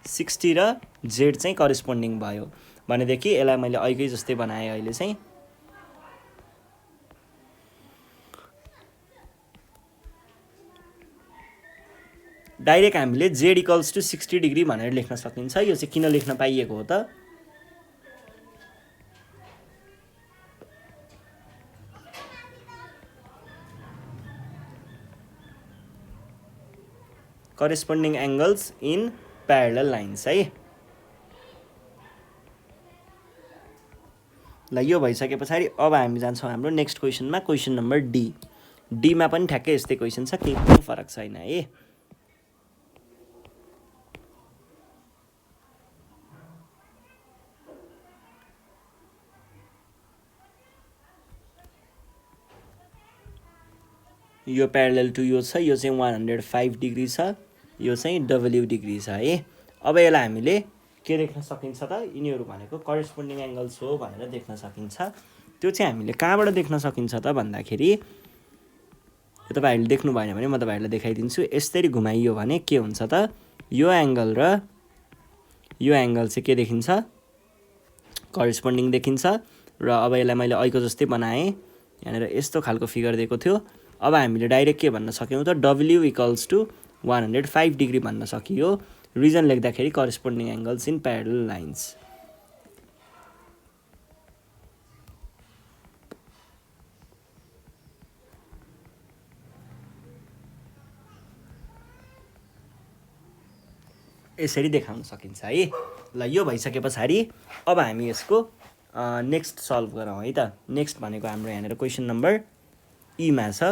60 र जेड चाहिँ करेस्पोन्डिङ भयो भनेदेखि यसलाई मैले अहिलेकै जस्तै बनाए। अहिले चाहिँ डाइरेक्ट हामीले z = 60 डिग्री भनेर लेख्न सकिन्छ। यो चाहिँ किन लेख्न पाइएको हो त corresponding angles in parallel lines है। ल यो भइसके पछाडि अब हामी जान्छौँ हाम्रो नेक्स्ट क्वेसनमा। Question number D. डी मा पनि ठ्याक्कै यस्तै क्वेसन छ, केही पनि फरक छैन है। यो प्यारलल टु यो छ, यो चाहिँ 105 डिग्री छ, यो चाहिँ w डिग्री छ है। अब यसलाई हामीले के देख्न सकिन्छ त यिनीहरू भनेको करेस्पोन्डिङ एंगल्स हो भनेर देख्न सकिन्छ। त्यो चाहिँ हामीले कहाँबाट देख्न सकिन्छ त भन्दाखेरि यो तपाईहरुले देख्नु भएन भने म तपाईहरुलाई देखाइदिन्छु। यसरी घुमाइयो भने के हुन्छ त यो एंगल र यो एंगल चाहिँ के देखिन्छ करेस्पोन्डिङ देखिन्छ। र अब यसलाई मैले अहिलेको जस्तै बनाएँ। यहाँनिर यस्तो खालको फिगर दिएको थियो। अब हामीले डाइरेक्ट के भन्न सक्यौं त w = 105 डिग्री भन्न सकियो। रिजन लेख्दाखेरि corresponding angles in parallel lines. यसरी देखाउन सकिन्छ है। ल यो भइसके पछाडि अब हामी यसको नेक्स्ट सल्भ गरौँ है त। नेक्स्ट भनेको हाम्रो यहाँनिर क्वेसन नम्बर ई मा छ।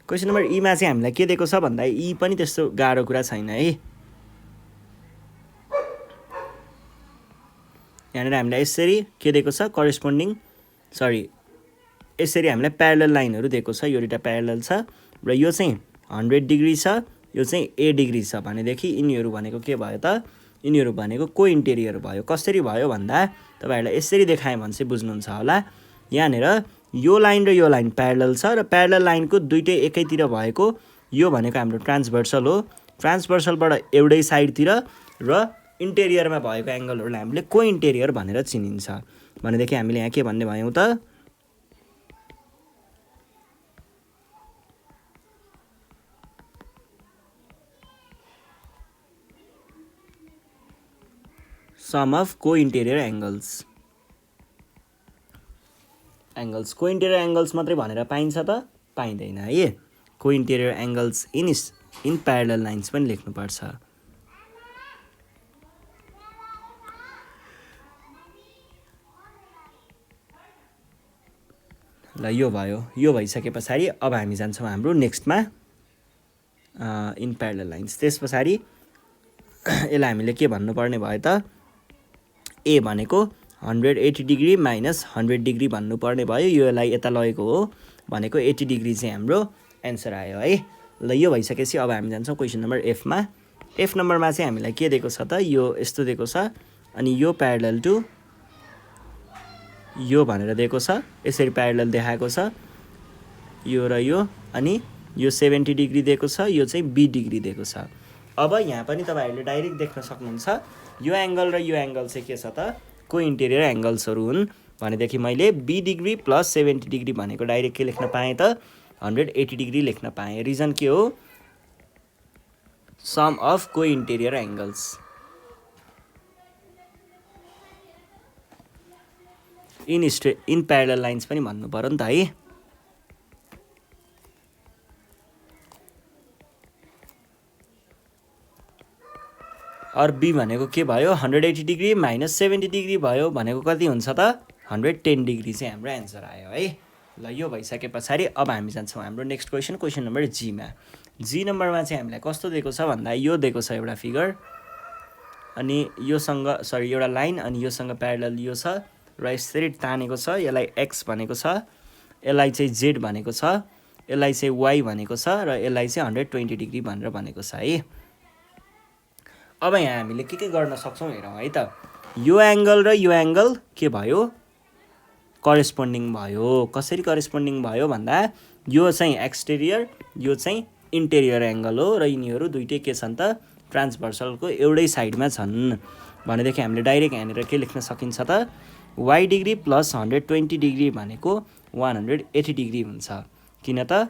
क्वेसन नम्बर ई मा चाहिँ हामीलाई के दिएको छ भन्दा ई पनि त्यस्तो गाह्रो कुरा छैन है। यहाँनिर हामीलाई यसरी के दिएको छ करेस्पोन्डिङ यसरी हामीलाई प्यारलल लाइनहरू दिएको छ। यो दुईटा प्यारलल छ र यो चाहिँ 100 डिग्री छ, यो चाहिँ a डिग्री छ भनेदेखि यिनीहरू भनेको के भयो त यिनीहरू भनेको को इन्टेरियर भयो। कसरी भयो भन्दा तपाईहरुलाई यसरी देखाएँ भने चाहिँ बुझ्नुहुन्छ होला। यहाँनिर यो लाइन र यो लाइन प्यारलल छ र प्यारलल लाइनको दुईटै एकैतिर भएको यो भनेको हाम्रो ट्रान्सभर्सल हो। ट्रान्सभर्सलबाट एउटै साइडतिर र इन्टेरियरमा भएको एंगलहरुलाई हामीले को इन्टेरियर भनेर चिनिन्छ भनेदेखि हामीले यहाँ के भन्ने भयौं त सम अफ को इन्टेरियर एंगल्स। को इन्टेरियर एंगल्स मात्रै भनेर पाइन्छ त पाइँदैन है। को interior angles in parallel lines पनि लेख्नुपर्छ। ल यो भयो। यो भइसके पछाडि अब हामी जान्छौँ हाम्रो नेक्स्टमा इन प्यारलल लाइन्स। त्यस पछाडि यसलाई हामीले के भन्नुपर्ने भयो त ए भनेको 180 डिग्री माइनस 100 डिग्री भन्नुपर्ने भयो। योलाई यता लगेको हो भनेको 80 डिग्री चाहिँ हाम्रो एन्सर आयो है। ल यो भइसकेपछि अब हामी जान्छौँ क्वेसन नम्बर एफ मा। एफ नम्बरमा चाहिँ हामीलाई के दिएको छ त यो यस्तो दिएको छ अनि यो प्यारलल टु यो भनेर दिएको छ। यसरी प्यारलल देखाएको छ यो र यो अनि यो 70 डिग्री दिएको छ, यो चाहिँ b डिग्री दिएको छ। अब यहाँ पनि तपाईहरुले डाइरेक्ट देख्न सक्नुहुन्छ यो एंगल र यो एंगल चाहिँ के छ त को इन्टेरियर एंगल्सहरु हुन् भनेदेखि मैले b डिग्री प्लस 70 डिग्री भनेको डाइरेक्ट के लेख्न पाएँ त 180 डिग्री लेख्न पाएँ। रिजन के हो सम अफ को interior angles. In parallel lines पनि भन्नु पर्यो नि त है। और बी भनेको के भयो 180 डिग्री माइनस 70 डिग्री भयो भनेको कति हुन्छ त 110 डिग्री चाहिँ हाम्रो एन्सर आयो है। ल यो भइसके पछाडि अब हामी जान्छौँ हाम्रो नेक्स्ट क्वेसन नम्बर जीमा। जी नम्बरमा चाहिँ हामीलाई कस्तो दिएको छ भन्दा यो दिएको छ एउटा फिगर अनि योसँग एउटा लाइन अनि योसँग प्यारलल यो छ र यसरी तानेको छ। यसलाई एक्स भनेको छ, यसलाई चाहिँ जेड भनेको छ, यसलाई चाहिँ वाई भनेको छ र यसलाई चाहिँ 120 डिग्री भनेर भनेको छ है। अब यहाँ हामीले के गर्न सक्छौँ हेरौँ है त। यो एङ्गल र यो एङ्गल के भयो करेस्पोन्डिङ भयो। कसरी करेस्पोन्डिङ भयो भन्दा यो चाहिँ एक्सटेरियर यो चाहिँ इन्टेरियर एङ्गल हो र यिनीहरू दुइटै के छन् त ट्रान्सभर्सलको एउटै साइडमा छन् भनेदेखि हामीले डाइरेक्ट यहाँनिर के लेख्न सकिन्छ त वाई डिग्री प्लस 120 डिग्री भनेको 180 डिग्री हुन्छ। किन त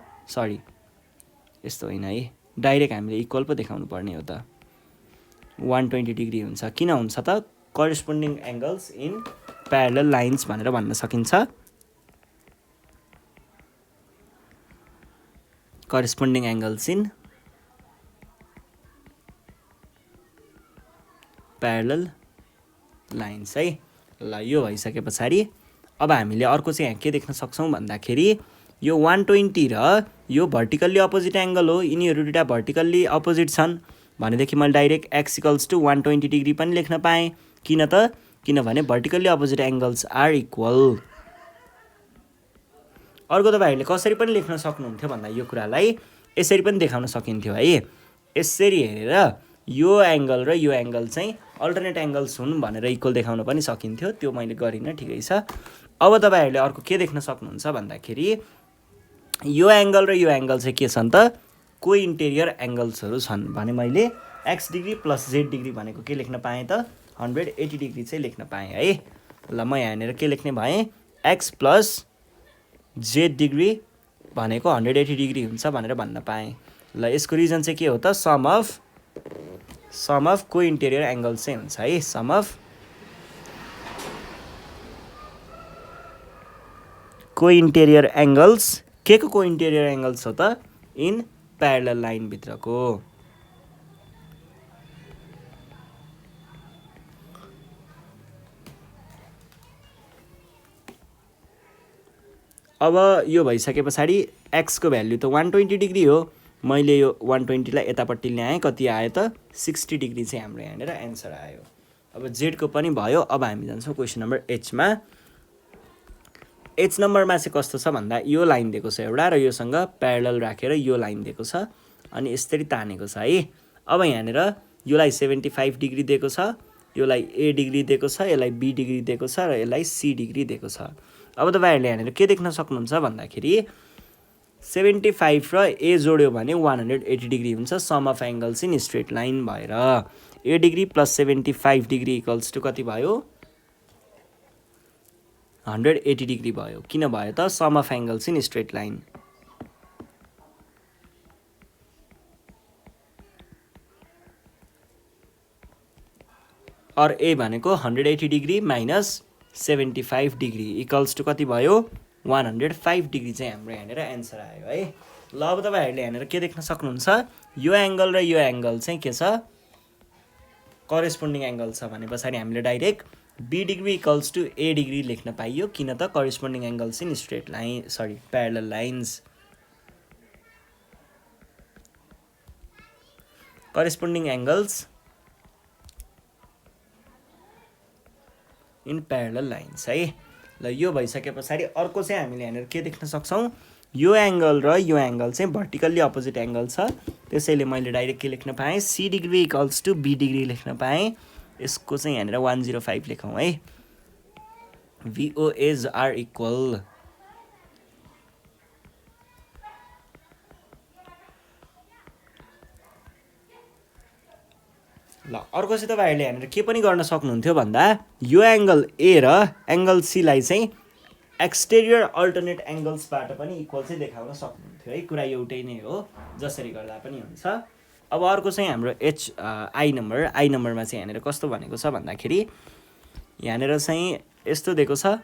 यस्तो होइन है, डाइरेक्ट हामीले इक्वल पो देखाउनु पर्ने हो त 120 डिग्री हुन्छ। किन हुन्छ त corresponding angles in parallel lines भनेर भन्न सकिन्छ। Corresponding angles in parallel lines है। ल यो भइसके पछाडि अब हामीले अर्को चाहिँ यहाँ के देख्न सक्छौँ भन्दाखेरि यो 120 र यो भर्टिकल्ली अपोजिट एङ्गल हो। यिनीहरू दुईवटा भर्टिकल्ली अपोजिट छन् भनेदेखि मैले direct x equals to 120 degree पनि लेख्न पाएँ। किन त किनभने vertically opposite angles are equal. अर्को तपाईँहरूले कसरी पनि लेख्न सक्नुहुन्थ्यो भन्दा यो कुरालाई यसरी पनि देखाउन सकिन्थ्यो है। यसरी हेरेर यो एङ्गल र यो एङ्गल चाहिँ अल्टरनेट एङ्गल्स हुन् भनेर इक्वल देखाउन पनि सकिन्थ्यो, त्यो मैले गरिनँ, ठिकै छ। अब तपाईँहरूले अर्को के देख्न सक्नुहुन्छ भन्दाखेरि यो एङ्गल र यो एङ्गल चाहिँ के छन् त को इन्टेरियर एङ्गल्सहरू छन् भने मैले x degree plus Z degree भनेको के लेख्न पाएँ त 180 डिग्री चाहिँ लेख्न पाएँ है। ल म यहाँनिर के लेख्ने भएँ एक्स प्लस जेड डिग्री भनेको 180 डिग्री हुन्छ भनेर भन्न पाएँ। ल यसको रिजन चाहिँ के हो त सम अफ को इन्टेरियर एङ्गल्स चाहिँ हुन्छ है। सम अफ को इन्टेरियर एङ्गल्स के को इन्टेरियर एङ्गल्स हो त इन प्यारलल लाइन भित्रको। अब यो भइसके पछाडि एक्सको भ्याल्यु त 120 डिग्री हो। मैले यो 120 लाई यतापट्टि ल्याएँ, कति आयो त 60 डिग्री चाहिँ हाम्रो यहाँनिर एन्सर आयो। अब जेडको पनि भयो। अब हामी जान्छौँ क्वेसन नम्बर एचमा। एच नम्बरमा चाहिँ कस्तो छ भन्दा यो लाइन दिएको छ एउटा र योसँग प्यारलल राखेर यो लाइन दिएको छ अनि यसरी तानेको छ है। अब यहाँनिर योलाई 75 डिग्री दिएको छ, योलाई ए डिग्री दिएको छ, यसलाई बी डिग्री दिएको छ र यसलाई सी डिग्री दिएको छ। अब तपाईँहरूले यहाँनिर के देख्न सक्नुहुन्छ भन्दाखेरि 75 र ए जोड्यो भने 180 डिग्री हुन्छ sum of angles in straight line भएर। A degree plus 75 degree equals to कति भयो 180 डिग्री भयो। किन भयो त sum of angles in straight line. और ए भनेको 180 degree minus 75 degree equals to कति भयो 105 डिग्री चाहिँ हाम्रो यहाँनिर एन्सर आयो है। ल अब तपाईँहरूले यहाँनिर के देख्न सक्नुहुन्छ यो एङ्गल र यो एङ्गल चाहिँ के छ करेस्पोन्डिङ एङ्गल छ भने पछाडि हामीले direct B degree equals to A degree लेख्न पाइयो। किन त corresponding angles in straight line parallel lines. Corresponding angles in parallel lines है। ल यो भइसके पछाडि अर्को चाहिँ हामीले यहाँनिर के देख्न सक्छौँ यो एङ्गल र यो एङ्गल चाहिँ भर्टिकल्ली अपोजिट एङ्गल छ। त्यसैले मैले डाइरेक्ट के लेख्न पाएँ C degree equals to B degree लेख्न पाएँ। यसको चाहिँ यहाँनिर 105 लेखौँ है। VOAs are equal. ल अर्को चाहिँ तपाईँहरूले यहाँनिर के पनि गर्न सक्नुहुन्थ्यो भन्दा यो एङ्गल ए र एङ्गल सीलाई चाहिँ एक्सटेरियर अल्टरनेट एङ्गल्सबाट पनि इक्वल चाहिँ देखाउन सक्नुहुन्थ्यो है। कुरा एउटै नै हो, जसरी गर्दा पनि हुन्छ। अब अर्को चाहिँ हाम्रो आई नम्बरमा चाहिँ यहाँनिर कस्तो भनेको छ भन्दाखेरि यहाँनिर चाहिँ यस्तो दिएको छ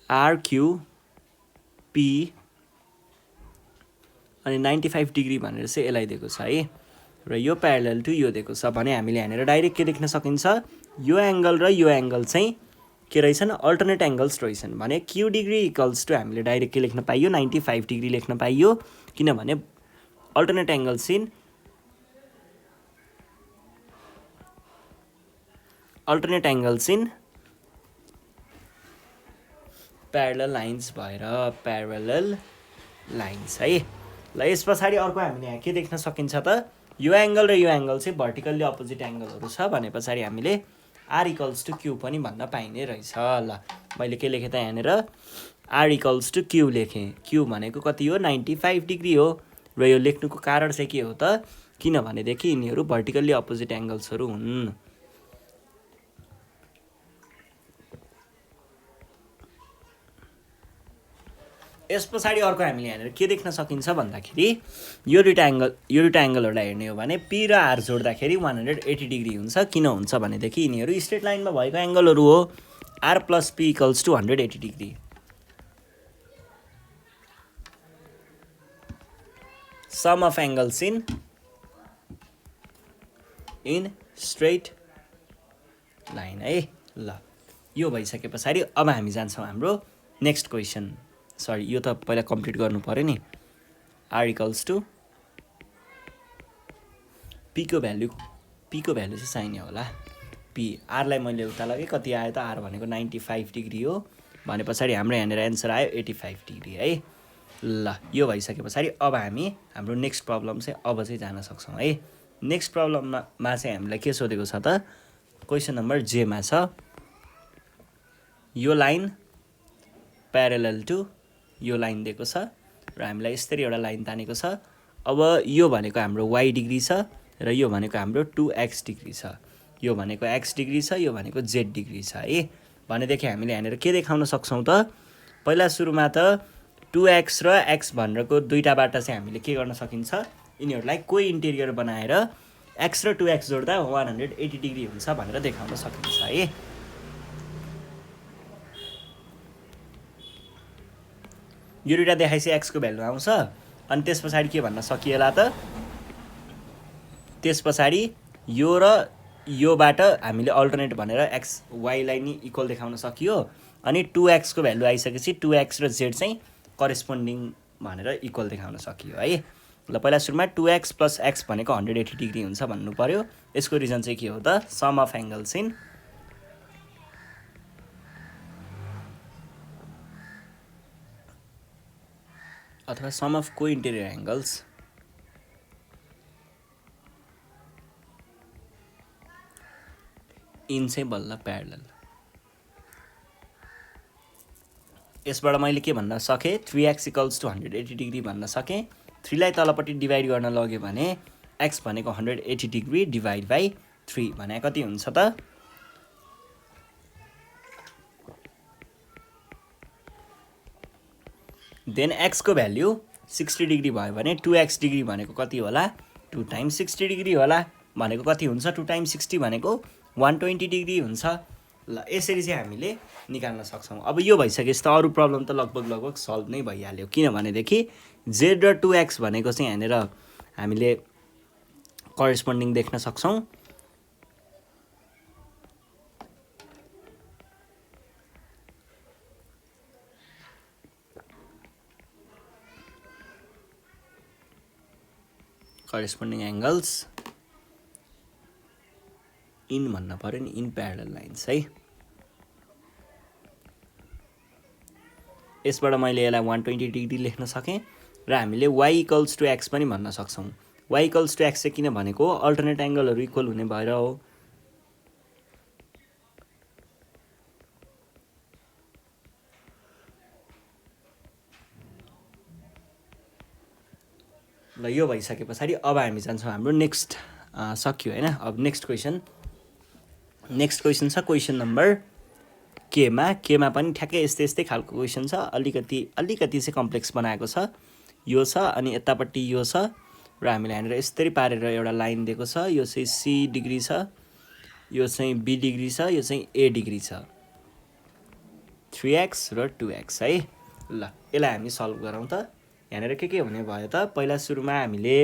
RQP अनि 95 डिग्री भनेर चाहिँ यसलाई दिएको छ है। र यो प्यारलल टु यो दिएको छ भने हामीले यहाँनिर डाइरेक्ट के लेख्न सकिन्छ, यो एङ्गल र यो एङ्गल चाहिँ के रहेछन्, अल्टरनेट एङ्गल्स रहेछन् भने क्यु डिग्री इक्वल्स टु हामीले डाइरेक्ट के लेख्न पाइयो, 95 डिग्री लेख्न पाइयो, किनभने alternate angles in parallel lines भएर प्यारलल लाइन्स है। ल यस पछाडि अर्को हामीले यहाँ के देख्न सकिन्छ त, यो एङ्गल र यो एङ्गल चाहिँ भर्टिकल्ली अपोजिट एङ्गलहरू छ भने पछाडि हामीले आर इक्वल्स टु क्यू पनि भन्न पाइने रहेछ। ल मैले के लेखेँ त यहाँनिर आर इक्वल्स टु क्यू लेखेँ। क्यू भनेको कति हो, 95 डिग्री हो। र यो लेख्नुको कारण चाहिँ के हो त, किनभनेदेखि यिनीहरू भर्टिकल्ली अपोजिट एङ्गल्सहरू हुन्। यस पछाडि अर्को हामीले यहाँनिर के देख्न सकिन्छ भन्दाखेरि यो दुईटा एङ्गलहरूलाई हेर्ने हो भने पी र आर जोड्दाखेरि 180 डिग्री हुन्छ। किन हुन्छ भनेदेखि यिनीहरू स्ट्रेट लाइनमा भएको एङ्गलहरू हो। R plus P equals to 180 degree. Sum of angles in straight line है। ल यो भइसके पछाडि अब हामी जान्छौँ हाम्रो नेक्स्ट क्वेसन। सरी, यो त पहिला कम्प्लिट गर्नु पऱ्यो नि। आर इक्वल्स टु पीको भ्यालु चाहिँ चाहिने होला। पी आरलाई मैले उता लगेँ, कति आयो त, आर भनेको 95 डिग्री हो भने पछाडि हाम्रो यहाँनिर एन्सर आयो 85 डिग्री है। ल यो भइसके पछाडि अब हामी हाम्रो नेक्स्ट प्रब्लम चाहिँ अब चाहिँ जान सक्छौँ है। नेक्स्ट प्रब्लममा चाहिँ हामीलाई के सोधेको छ त, क्वेसन नम्बर जेमा छ, यो लाइन प्यारलल टु यो लाइन दिएको छ र हामीलाई यसरी एउटा लाइन तानेको छ। अब यो भनेको हाम्रो y डिग्री छ र यो भनेको हाम्रो 2x डिग्री छ। यो भनेको x डिग्री छ, यो भनेको z डिग्री छ है। भनेदेखि हामीले यहाँनिर के देखाउन सक्छौँ त, पहिला सुरुमा त 2x र x भनेरको दुईटाबाट चाहिँ हामीले के गर्न सकिन्छ, यिनीहरूलाई कोही इन्टेरियर बनाएर x र 2x जोड्दा 180 डिग्री हुन्छ भनेर देखाउन सकिन्छ है। यो दुईटा देखाएपछि x को भ्यालु आउँछ। अनि त्यस पछाडि के भन्न सकिएला त, त्यस पछाडि यो र योबाट हामीले अल्टरनेट भनेर x y लाई नि इक्वल देखाउन सकियो। अनि 2x को भ्यालु आइसकेपछि 2x र z चाहिँ करेस्पोन्डिङ भनेर इक्वल देखाउन सकियो है। ल पहिला सुरुमा 2x प्लस x भनेको 180 डिग्री हुन्छ भन्नु पर्यो। यसको रिजन चाहिँ के हो त, सम अफ एङ्गल्स इन अथवा सम अफ को इन्टेरियर एङ्गल्स इन चाहिँ बल्ल प्यारलल। यसबाट मैले के भन्न सकेँ, 3x इक्वल्स टु 180 डिग्री भन्न सकेँ। 3 लाई तलपट्टि डिभाइड गर्न लग्यो भने x भनेको 180 डिग्री डिभाइड बाई 3 भने कति हुन्छ त, देन x को भ्याल्यु 60 डिग्री भयो भने 2x डिग्री भनेको कति होला, 2 टाइम्स 60 डिग्री होला भनेको कति हुन्छ, 2 टाइम्स 60 भनेको 120 डिग्री हुन्छ। ल यसरी चाहिँ हामीले निकाल्न सक्छौँ। अब यो भइसकेपछि त अरू प्रब्लम त लगभग सल्भ नै भइहाल्यो, किनभनेदेखि z र 2x भनेको चाहिँ यहाँनिर हामीले करेस्पोन्डिङ देख्न सक्छौँ। करेस्पोन्डिङ एङ्गल्स इन भन्न पऱ्यो नि, इन प्यारलल लाइन्स है। यसबाट मैले यसलाई 120 डिग्री लेख्न सकेँ र हामीले y इक्वल्स टु x पनि भन्न सक्छौँ। y इक्वल्स टु x चाहिँ किन भनेको अल्टरनेट एङ्गलहरू इक्वल हुने भएर हो। ल यो भइसके पछाडि अब हामी जान्छौँ हाम्रो नेक्स्ट, सक्यो होइन। अब नेक्स्ट क्वेसन छ क्वेसन नम्बर केमा पनि ठ्याक्कै यस्तै खालको क्वेसन छ। अलिकति चाहिँ कम्प्लेक्स बनाएको छ। यो छ अनि यतापट्टि यो छ र हामीले यहाँनिर यसरी पारेर एउटा लाइन दिएको छ। यो चाहिँ सी डिग्री छ, यो चाहिँ बी डिग्री छ, यो चाहिँ ए डिग्री छ। 3x र 2x है। ल यसलाई हामी सल्भ गरौँ त। यहाँनिर के हुने भयो त, पहिला सुरुमा हामीले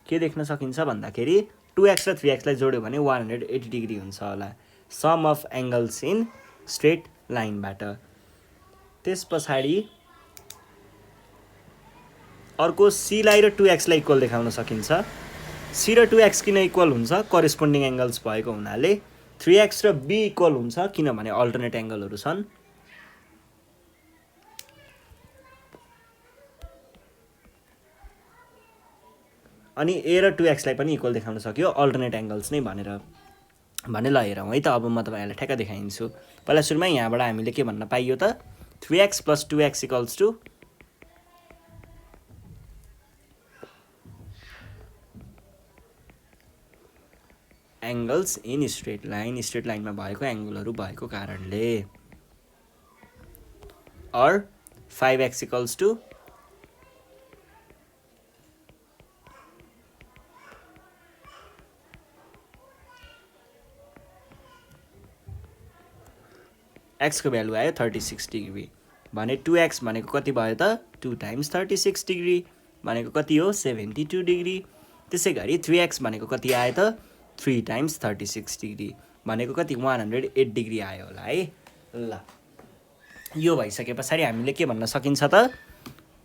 के देख्न सकिन्छ भन्दाखेरि 2x र 3x लाई जोड्यो भने 180 डिग्री हुन्छ होला, sum of angles in straight लाइनबाट। त्यस पछाडि अर्को c लाई र 2x लाई इक्वल देखाउन सकिन्छ। c र 2x किन इक्वल हुन्छ, करेस्पोन्डिङ एङ्गल्स भएको हुनाले। 3x र b इक्वल हुन्छ किनभने अल्टरनेट एङ्गलहरू छन्। अनि a र 2x लाई पनि इक्वल देखाउन सक्यो अल्टरनेट एङ्गल्स नै भनेर। भने ल हेरौँ है त, अब म तपाईँहरूलाई ठ्याक्क देखाइदिन्छु। पहिला सुरुमा यहाँबाट हामीले के भन्न पाइयो त, 3x + 2x equals to angles in straight line, straight लाइनमा भएको एङ्गलहरू भएको कारणले। और 5x इक्वल्स टु x को भ्यालु आयो 36 डिग्री भने 2x भनेको कति भयो त, 2 × 36 डिग्री भनेको कति हो, 72 डिग्री। त्यसै गरी 3x भनेको कति आयो त, 3 × 36 डिग्री भनेको कति, 108 डिग्री आयो होला है। ल यो भइसके पछाडि हामीले के भन्न सकिन्छ त,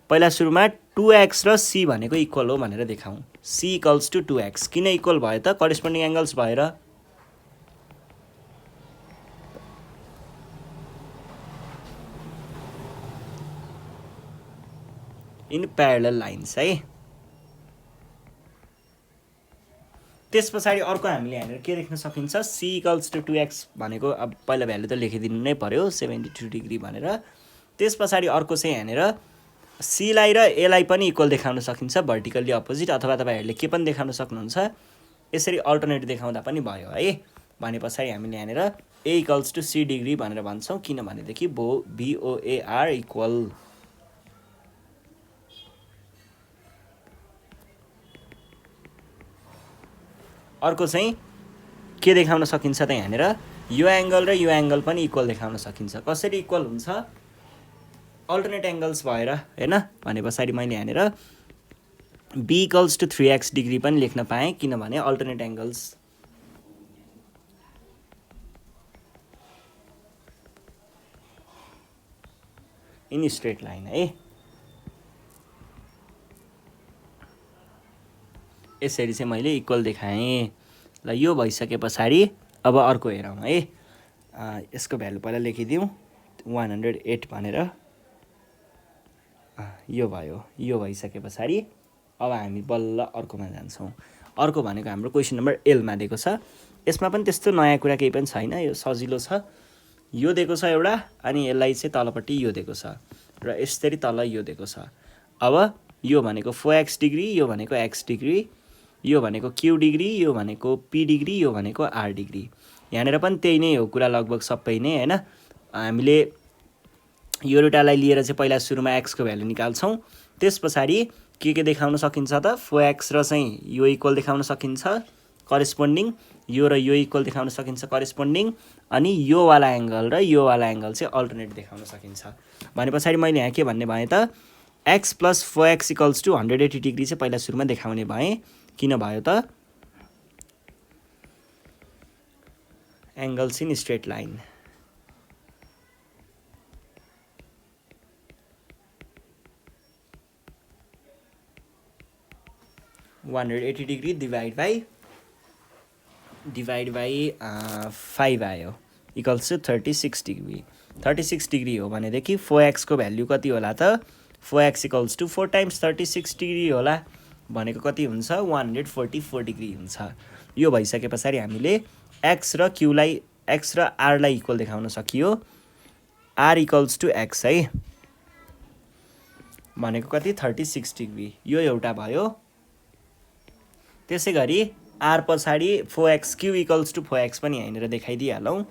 पहिला सुरुमा 2x र c भनेको इक्वल हो भनेर देखाउँ। c इक्वल्स टु 2x किन इक्वल भयो त, करेस्पोन्डिङ एङ्गल्स भएर। इन प्यारलल लाइन्स है। त्यस पछाडि अर्को हामीले यहाँनिर के देख्न सकिन्छ, c इक्वल्स टु 2x भनेको अब पहिला भ्यालु त लेखिदिनु नै पर्यो 72 डिग्री भनेर। त्यस पछाडि अर्को चाहिँ यहाँनिर c लाई र a लाई पनि इक्वल देखाउन सकिन्छ, भर्टिकल्ली अपोजिट, अथवा तपाईँहरूले के पनि देखाउन सक्नुहुन्छ, यसरी अल्टरनेट देखाउँदा पनि भयो है। भने पछाडि हामीले यहाँनिर a equals to c degree भनेर भन्छौँ, किनभनेदेखि BOA आर इक्वल। अर्को चाहिँ के देखाउन सकिन्छ त, यहाँनिर यो एङ्गल र यो एङ्गल पनि इक्वल देखाउन सकिन्छ। कसरी इक्वल हुन्छ, अल्टरनेट एङ्गल्स भएर हैन। भने पछाडि मैले यहाँनिर b equals to 3x degree पनि लेख्न पाएँ, किनभने alternate angles. In straight line है। यसरी चाहिँ मैले इक्वल देखाएँ। ल यो भइसके पछाडि अब अर्को हेरौँ है। यसको भ्यालु पहिला लेखिदिउँ 108 भनेर। यो भयो। यो भइसके पछाडि अब हामी बल्ल अर्कोमा जान्छौँ। अर्को भनेको हाम्रो क्वेसन नम्बर एलमा दिएको छ। यसमा पनि त्यस्तो नयाँ कुरा केही पनि छैन, यो सजिलो छ। यो दिएको छ एउटा, अनि यसलाई चाहिँ तलपट्टि यो दिएको छ र यसरी तल यो दिएको छ। अब यो भनेको 4x डिग्री, यो भनेको x डिग्री, यो भनेको q डिग्री, यो भनेको p डिग्री, यो भनेको r डिग्री। यहाँनिर पनि त्यही नै हो कुरा लगभग सबै नै हैन। हामीले यो दुटालाई लिएर चाहिँ पहिला सुरुमा x को भ्यालु निकाल्छौँ। त्यस पछाडि के देखाउन सकिन्छ त, 4x र चाहिँ यो इक्वल देखाउन सकिन्छ करेस्पोन्डिङ, यो र यो इक्वल देखाउन सकिन्छ करेस्पोन्डिङ, अनि यो वाला एङ्गल र यो वाला एङ्गल चाहिँ अल्टरनेट देखाउन सकिन्छ। भने पछाडि मैले यहाँ के भन्ने भएँ त, x + 4x equals to 180 degree चाहिँ पहिला सुरुमा देखाउने भएँ। किन भयो त, angles in straight line. (180 degree divide by 5 आयो इक्वल्स टु 36 डिग्री। 36 डिग्री हो भनेदेखि 4x को भ्याल्यु कति होला त, 4x इक्वल्स टु 4 × 36 डिग्री होला भनेको कति हुन्छ, 144 डिग्री हुन्छ। यो भइसके पछाडि हामीले x र q लाई, x र r लाई इक्वल देखाउन सकियो। r इक्वल्स टु x है भनेको कति, 36 डिग्री। यो एउटा भयो। त्यसै गरी r पछाडि 4x q equals to 4x पनि यहाँनिर देखाइदिइहालौँ।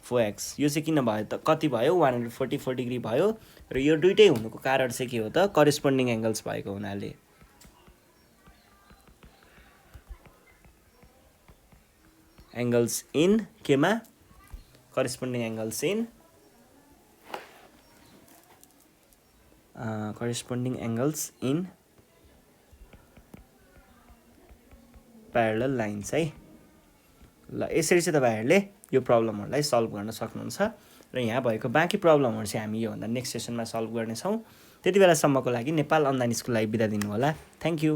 4x यो चाहिँ किन भयो त, कति भयो, 144 डिग्री भयो। र यो दुइटै हुनुको कारण चाहिँ के हो त, करेस्पोन्डिङ एङ्गल्स भएको हुनाले। एङ्गल्स इन केमा, corresponding angles in corresponding angles in parallel lines है। ल यसरी चाहिँ तपाईँहरूले यो प्रब्लमहरूलाई सल्भ गर्न सक्नुहुन्छ र यहाँ भएको बाँकी प्रब्लमहरू चाहिँ हामी योभन्दा नेक्स्ट सेसनमा सल्भ गर्नेछौँ। त्यति बेलासम्मको लागि नेपाल अन्दानी स्कुललाई बिदा दिनु होला। Thank you.